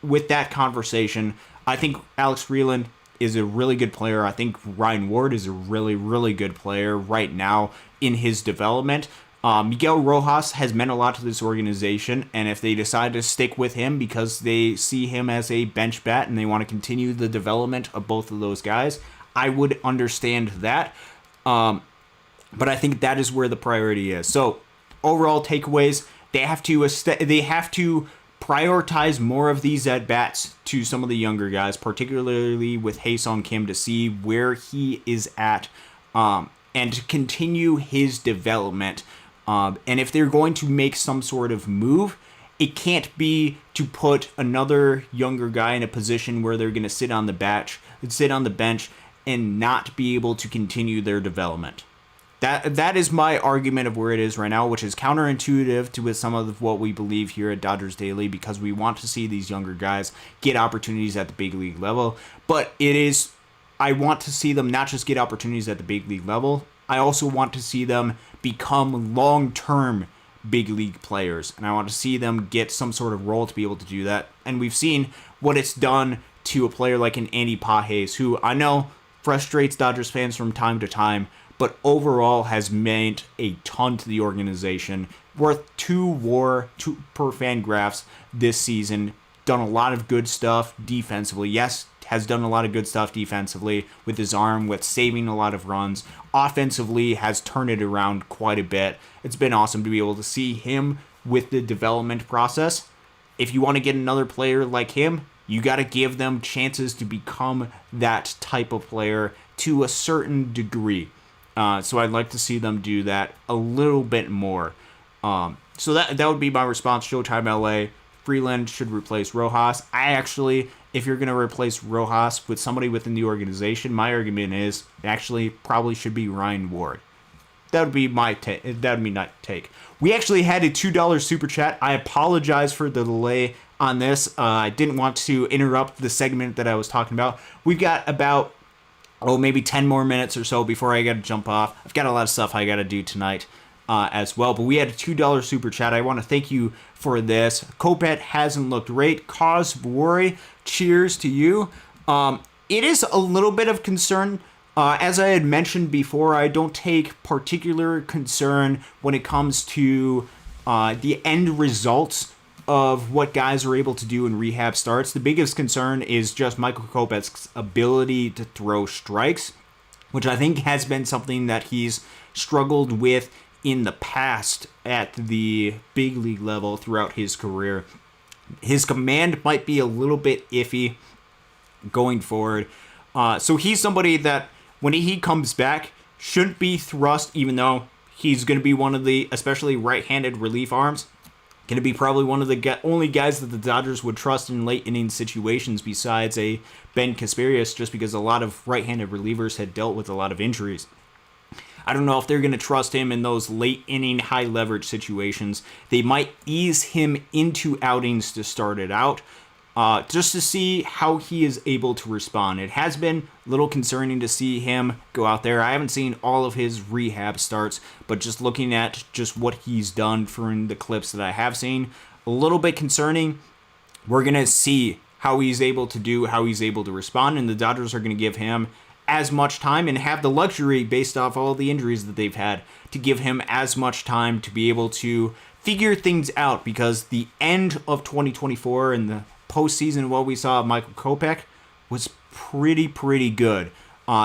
with that conversation. I think Alex Freeland is a really good player. I think Ryan Ward is a really, really good player right now in his development. Miguel Rojas has meant a lot to this organization, and if they decide to stick with him because they see him as a bench bat and they want to continue the development of both of those guys, I would understand that. But I think that is where the priority is. So overall takeaways, they have to prioritize more of these at-bats to some of the younger guys, particularly with Hae-Sung Kim, to see where he is at and to continue his development. And if they're going to make some sort of move, it can't be to put another younger guy in a position where they're going to sit on the bench and not be able to continue their development. That is my argument of where it is right now, which is counterintuitive to some of what we believe here at Dodgers Daily, because we want to see these younger guys get opportunities at the big league level. But I want to see them not just get opportunities at the big league level, I also want to see them become long-term big league players, and I want to see them get some sort of role to be able to do that. And we've seen what it's done to a player like an Andy Pages, who I know frustrates Dodgers fans from time to time, but overall has meant a ton to the organization. Worth 2 WAR per Fangraphs this season. Done a lot of good stuff defensively. Yes, has done a lot of good stuff defensively with his arm, with saving a lot of runs. Offensively has turned it around quite a bit. It's been awesome to be able to see him with the development process. If you want to get another player like him, you got to give them chances to become that type of player to a certain degree. So I'd like to see them do that a little bit more. So that would be my response. Showtime LA. Freeland should replace Rojas. If you're going to replace Rojas with somebody within the organization, my argument is actually probably should be Ryan Ward. That would be my take. That would be my take. We actually had a $2 super chat. I apologize for the delay on this. I didn't want to interrupt the segment that I was talking about. We've got about maybe 10 more minutes or so before I got to jump off. I've got a lot of stuff I got to do tonight as well. But we had a $2 super chat. I want to thank you for this. Kopet hasn't looked great. Cause of worry. Cheers to you. It is a little bit of concern. As I had mentioned before, I don't take particular concern when it comes to the end results of what guys are able to do in rehab starts. The biggest concern is just Michael Kopech's ability to throw strikes, which I think has been something that he's struggled with in the past at the big league level throughout his career. His command might be a little bit iffy going forward. So he's somebody that when he comes back shouldn't be thrust, even though he's going to be one of the especially right-handed relief arms. Going to be probably one of the only guys that the Dodgers would trust in late inning situations besides a Ben Kasperius, just because a lot of right-handed relievers had dealt with a lot of injuries. I don't know if they're going to trust him in those late inning, high leverage situations. They might ease him into outings to start it out, just to see how he is able to respond. It has been a little concerning to see him go out there. I haven't seen all of his rehab starts, but just looking at just what he's done from the clips that I have seen, a little bit concerning. We're going to see how he's able to do, how he's able to respond, and the Dodgers are going to give him as much time and have the luxury, based off all the injuries that they've had, to give him as much time to be able to figure things out, because the end of 2024 and the postseason, what we saw of Michael Kopech was pretty good.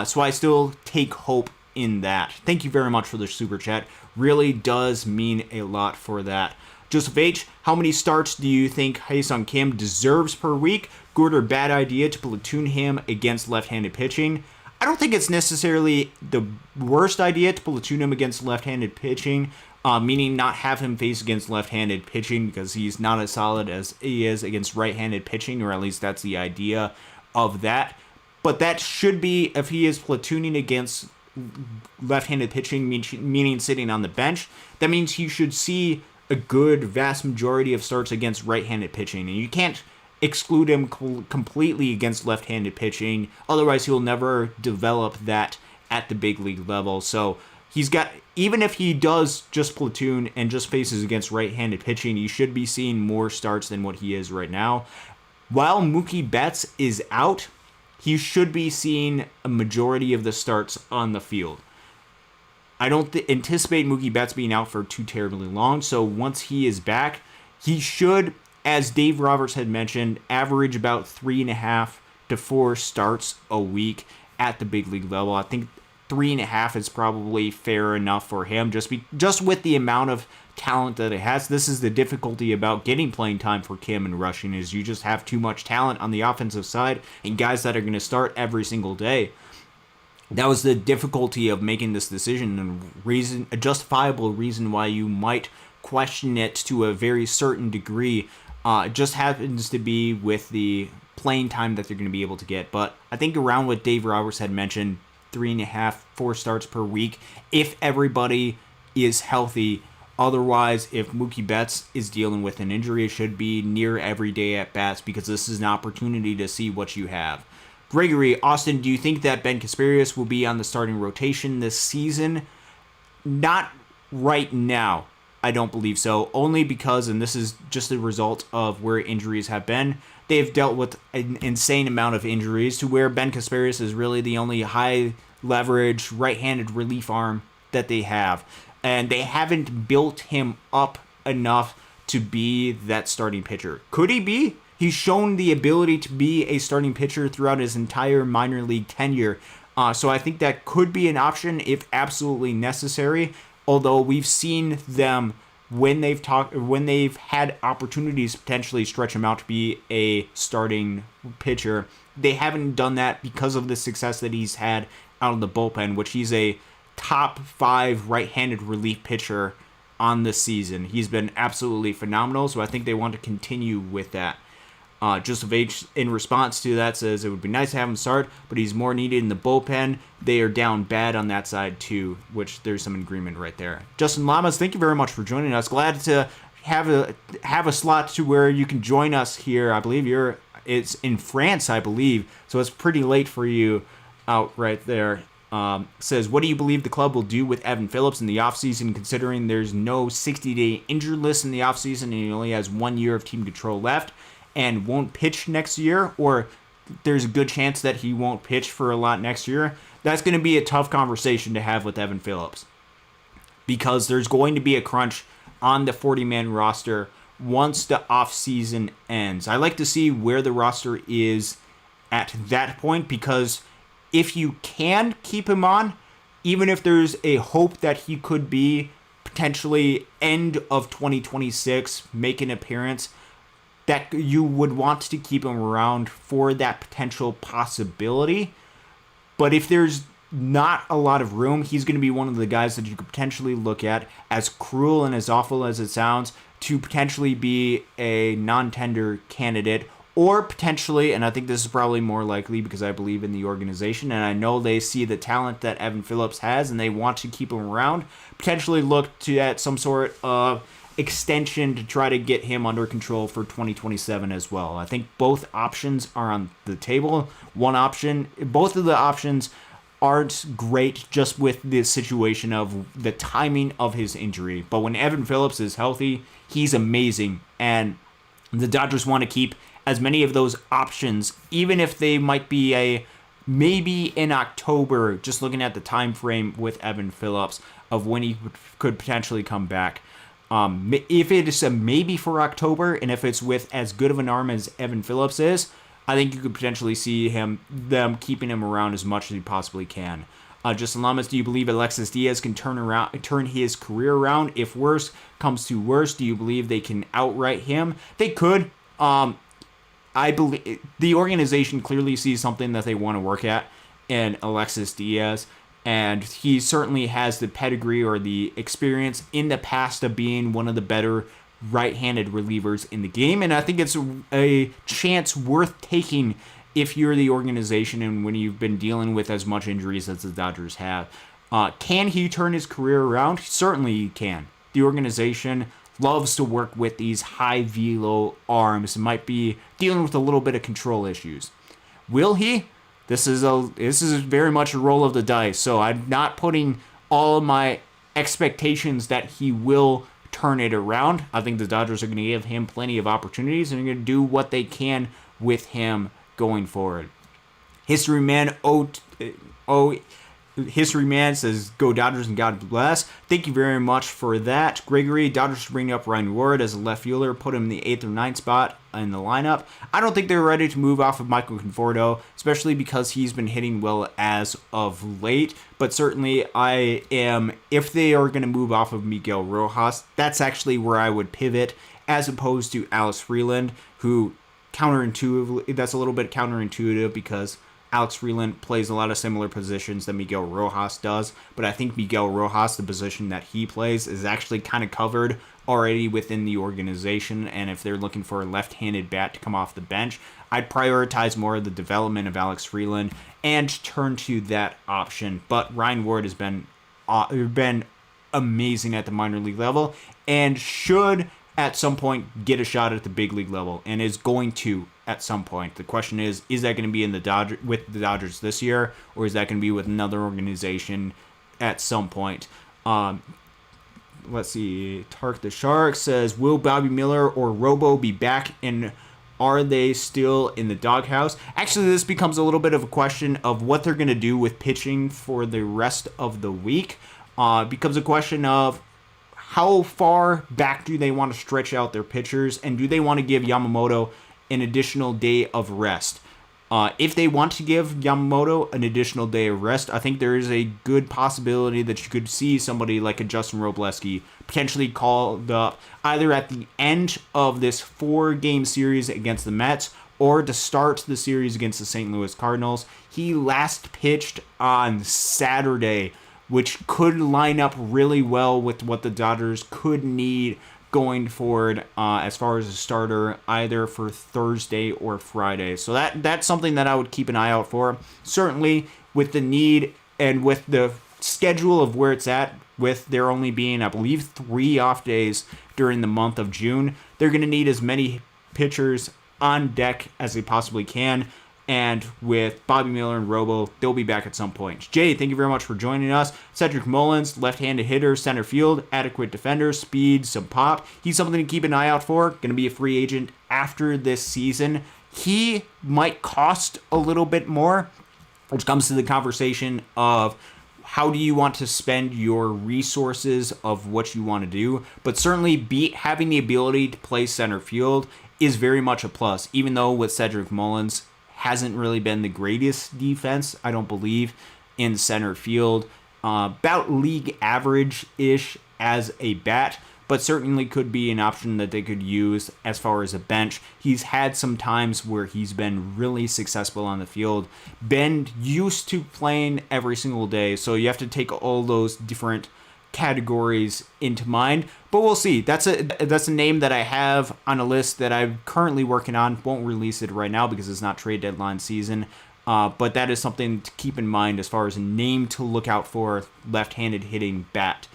So I still take hope in that. Thank you very much for the super chat. Really does mean a lot for that. Joseph H., how many starts do you think Ha-Seong Kim deserves per week? Good or bad idea to platoon him against left-handed pitching? I don't think it's necessarily the worst idea to platoon him against left-handed pitching, meaning not have him face against left-handed pitching, because he's not as solid as he is against right-handed pitching, or at least that's the idea of that. But that should be, if he is platooning against left-handed pitching, meaning sitting on the bench, that means he should see a good vast majority of starts against right-handed pitching, and you can't exclude him completely against left-handed pitching, otherwise he'll never develop that at the big league level. So he's got, even if he does just platoon and just faces against right-handed pitching, he should be seeing more starts than what he is right now. While Mookie Betts is out, he should be seeing a majority of the starts on the field. I don't anticipate Mookie Betts being out for too terribly long, so once he is back, he should, as Dave Roberts had mentioned, average about 3.5 to 4 starts a week at the big league level. I think 3.5 is probably fair enough for him, just with the amount of talent that it has. This is the difficulty about getting playing time for Kim and rushing, is you just have too much talent on the offensive side and guys that are going to start every single day. That was the difficulty of making this decision, and a justifiable reason why you might question it to a very certain degree. It just happens to be with the playing time that they're going to be able to get. But I think around what Dave Roberts had mentioned, 3.5, 4 starts per week, if everybody is healthy. Otherwise, if Mookie Betts is dealing with an injury, it should be near every day at bats, because this is an opportunity to see what you have. Gregory, Austin, do you think that Ben Kasperius will be on the starting rotation this season? Not right now. I don't believe so, only because, and this is just a result of where injuries have been, they've dealt with an insane amount of injuries to where Ben Kasperius is really the only high-leverage, right-handed relief arm that they have. And they haven't built him up enough to be that starting pitcher. Could he be? He's shown the ability to be a starting pitcher throughout his entire minor league tenure. So I think that could be an option if absolutely necessary. Although we've seen them, when they've had opportunities to potentially stretch him out to be a starting pitcher, they haven't done that because of the success that he's had out of the bullpen, which he's a top 5 right-handed relief pitcher on the season. He's been absolutely phenomenal, so I think they want to continue with that. Joseph H., in response to that, says it would be nice to have him start, but he's more needed in the bullpen. They are down bad on that side too, which there's some agreement right there. Justin Lamas, thank you very much for joining us. Glad to have a slot to where you can join us here. I believe it's in France, I believe, so it's pretty late for you out right there. Says, what do you believe the club will do with Evan Phillips in the offseason, considering there's no 60-day injured list in the offseason and he only has 1 year of team control left and won't pitch next year, or there's a good chance that he won't pitch for a lot next year? That's going to be a tough conversation to have with Evan Phillips, because there's going to be a crunch on the 40-man roster once the offseason ends. I like to see where the roster is at that point, because if you can keep him on, even if there's a hope that he could be potentially end of 2026, make an appearance, that you would want to keep him around for that potential possibility. But if there's not a lot of room. He's going to be one of the guys that you could potentially look at, as cruel and as awful as it sounds, to potentially be a non-tender candidate, or potentially, and I think this is probably more likely because I believe in the organization and I know they see the talent that Evan Phillips has and they want to keep him around, potentially look to at some sort of extension to try to get him under control for 2027 as well. I think both options are on the table. Both of the options aren't great just with the situation of the timing of his injury. But when Evan Phillips is healthy, he's amazing. And the Dodgers want to keep as many of those options, even if they might be maybe in October, just looking at the time frame with Evan Phillips of when he could potentially come back. If it is a maybe for October, and if it's with as good of an arm as Evan Phillips is, I think you could potentially see them keeping him around as much as he possibly can. Justin Lamas, do you believe Alexis Diaz can turn his career around? If worse comes to worse, do you believe they can outright him? They could. I believe the organization clearly sees something that they want to work at in Alexis Diaz, and he certainly has the pedigree or the experience in the past of being one of the better right-handed relievers in the game, and I think it's a chance worth taking if you're the organization and when you've been dealing with as much injuries as the Dodgers have. Can he turn his career around? Certainly he can. The organization loves to work with these high velo arms. It might be dealing with a little bit of control issues. Will he? This is very much a roll of the dice. So I'm not putting all of my expectations that he will turn it around. I think the Dodgers are going to give him plenty of opportunities and are going to do what they can with him going forward. History Man History Man says, go Dodgers and God bless. Thank you very much for that. Gregory, Dodgers bring up Ryan Ward as a left fielder, put him in the 8th or 9th spot in the lineup. I don't think they're ready to move off of Michael Conforto, especially because he's been hitting well as of late. But certainly I am, if they are going to move off of Miguel Rojas, that's actually where I would pivot, as opposed to Alex Freeland, who counterintuitively, that's a little bit counterintuitive because Alex Freeland plays a lot of similar positions that Miguel Rojas does, but I think Miguel Rojas, the position that he plays, is actually kind of covered already within the organization, and if they're looking for a left-handed bat to come off the bench, I'd prioritize more of the development of Alex Freeland and turn to that option. But Ryan Ward has been amazing at the minor league level and should at some point get a shot at the big league level, and is going to at some point. The question is that going to be in with the Dodgers this year, or is that going to be with another organization at some point? Let's see. Tark the Shark says, will Bobby Miller or Robo be back, and are they still in the doghouse? Actually, this becomes a little bit of a question of what they're going to do with pitching for the rest of the week. It becomes a question of how far back do they want to stretch out their pitchers, and do they want to give Yamamoto an additional day of rest? If they want to give Yamamoto an additional day of rest, I think there is a good possibility that you could see somebody like a Justin Robleski potentially called up either at the end of this 4-game series against the Mets or to start the series against the St. Louis Cardinals. He last pitched on Saturday, which could line up really well with what the Dodgers could need going forward as far as a starter, either for Thursday or Friday. So that's something that I would keep an eye out for. Certainly with the need and with the schedule of where it's at, with there only being, I believe, 3 off days during the month of June, they're going to need as many pitchers on deck as they possibly can. And with Bobby Miller and Robo, they'll be back at some point. Jay, thank you very much for joining us. Cedric Mullins, left-handed hitter, center field, adequate defender, speed, some pop. He's something to keep an eye out for. Going to be a free agent after this season. He might cost a little bit more, which comes to the conversation of how do you want to spend your resources of what you want to do. But certainly having the ability to play center field is very much a plus, even though with Cedric Mullins hasn't really been the greatest defense, I don't believe, in center field. About league average-ish as a bat, but certainly could be an option that they could use as far as a bench. He's had some times where he's been really successful on the field, been used to playing every single day, so you have to take all those different categories into mind, but we'll see. That's a name that I have on a list that I'm currently working on. Won't release it right now because it's not trade deadline season, but that is something to keep in mind as far as a name to look out for, left-handed hitting bat.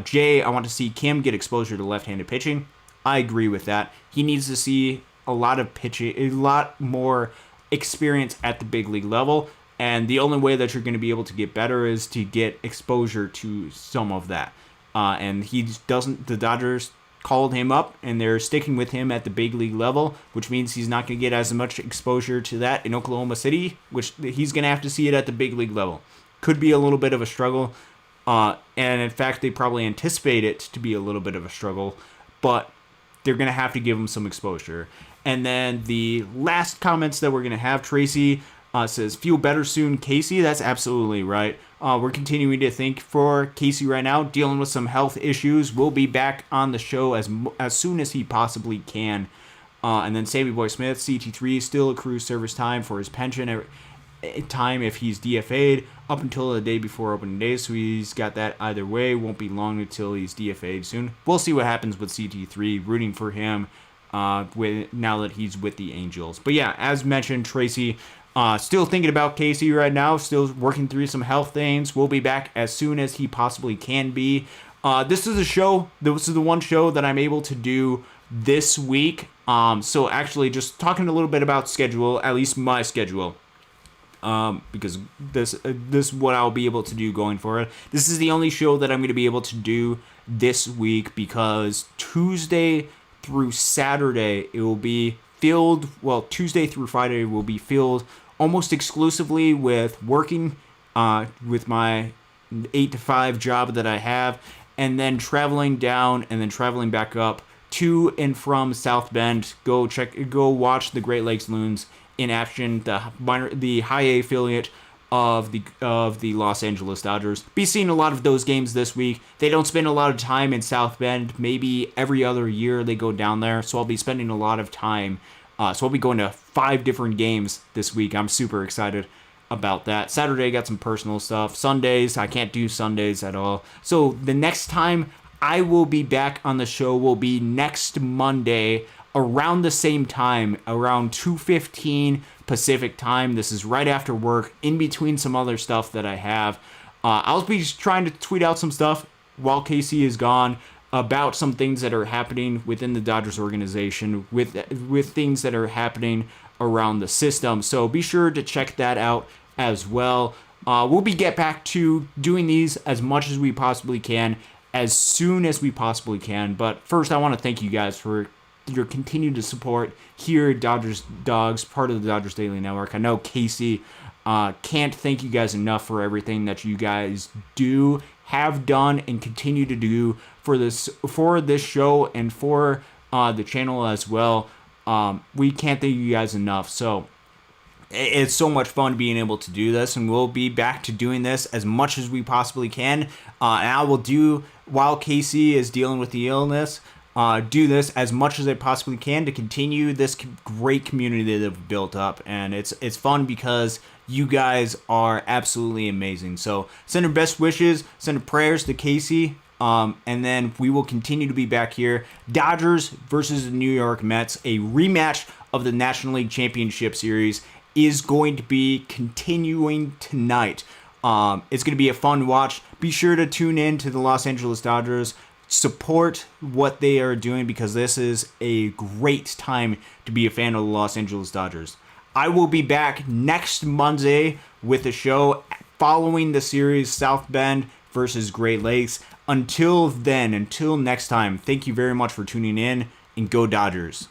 Jay, I want to see Kim get exposure to left-handed pitching. I agree with that. He needs to see a lot of pitching, a lot more experience at the big league level. And the only way that you're going to be able to get better is to get exposure to some of that. And he doesn't. The Dodgers called him up, and they're sticking with him at the big league level, which means he's not going to get as much exposure to that in Oklahoma City, which he's going to have to see it at the big league level. Could be a little bit of a struggle. And in fact, they probably anticipate it to be a little bit of a struggle, but they're going to have to give him some exposure. And then the last comments that we're going to have, Tracy says, feel better soon, Casey. That's absolutely right. We're continuing to think for Casey right now, dealing with some health issues. We'll be back on the show as soon as he possibly can. And then Sammy Boy Smith, CT3, still accrues service time for his pension time if he's DFA'd up until the day before opening day. So he's got that either way. Won't be long until he's DFA'd soon. We'll see what happens with CT3. Rooting for him now that he's with the Angels. But yeah, as mentioned, Tracy, still thinking about Casey right now, still working through some health things. We'll be back as soon as he possibly can be. This is the one show that I'm able to do this week. So actually just talking a little bit about schedule, at least my schedule. Because this is what I'll be able to do going forward. This is the only show that I'm going to be able to do this week because Tuesday through Saturday it will be filled. Well, Tuesday through Friday will be filled almost exclusively with working with my 8 to 5 job that I have, and then traveling down and then traveling back up to and from South Bend. Go watch the Great Lakes Loons in action, the high A affiliate of the Los Angeles Dodgers. Be seeing a lot of those games this week. They don't spend a lot of time in South Bend. Maybe every other year they go down there, so I'll be spending a lot of time. So I'll be going to 5 different games this week. I'm super excited about that. Saturday, got some personal stuff. Sundays, I can't do Sundays at all. So the next time I will be back on the show will be next Monday around the same time, around 2:15 Pacific time. This is right after work, in between some other stuff that I have. I'll be trying to tweet out some stuff while Casey is gone about some things that are happening within the Dodgers organization, with things that are happening around the system. So be sure to check that out as well. We'll get back to doing these as much as we possibly can, as soon as we possibly can. But first, I want to thank you guys for your continued support here at Dodgers Dawgs, part of the Dodgers Daily Network. I know Casey can't thank you guys enough for everything that you guys do, have done, and continue to do for this show and for the channel as well. We can't thank you guys enough. So it's so much fun being able to do this, and we'll be back to doing this as much as we possibly can. And I will do, while Casey is dealing with the illness, do this as much as I possibly can to continue this great community that I've built up. And it's fun because you guys are absolutely amazing. So send our best wishes, send our prayers to Casey. And then we will continue to be back here. Dodgers versus the New York Mets, a rematch of the National League Championship Series, is going to be continuing tonight. It's going to be a fun watch. Be sure to tune in to the Los Angeles Dodgers. Support what they are doing because this is a great time to be a fan of the Los Angeles Dodgers. I will be back next Monday with a show following the series South Bend versus Great Lakes. Until then, until next time, thank you very much for tuning in, and go Dodgers.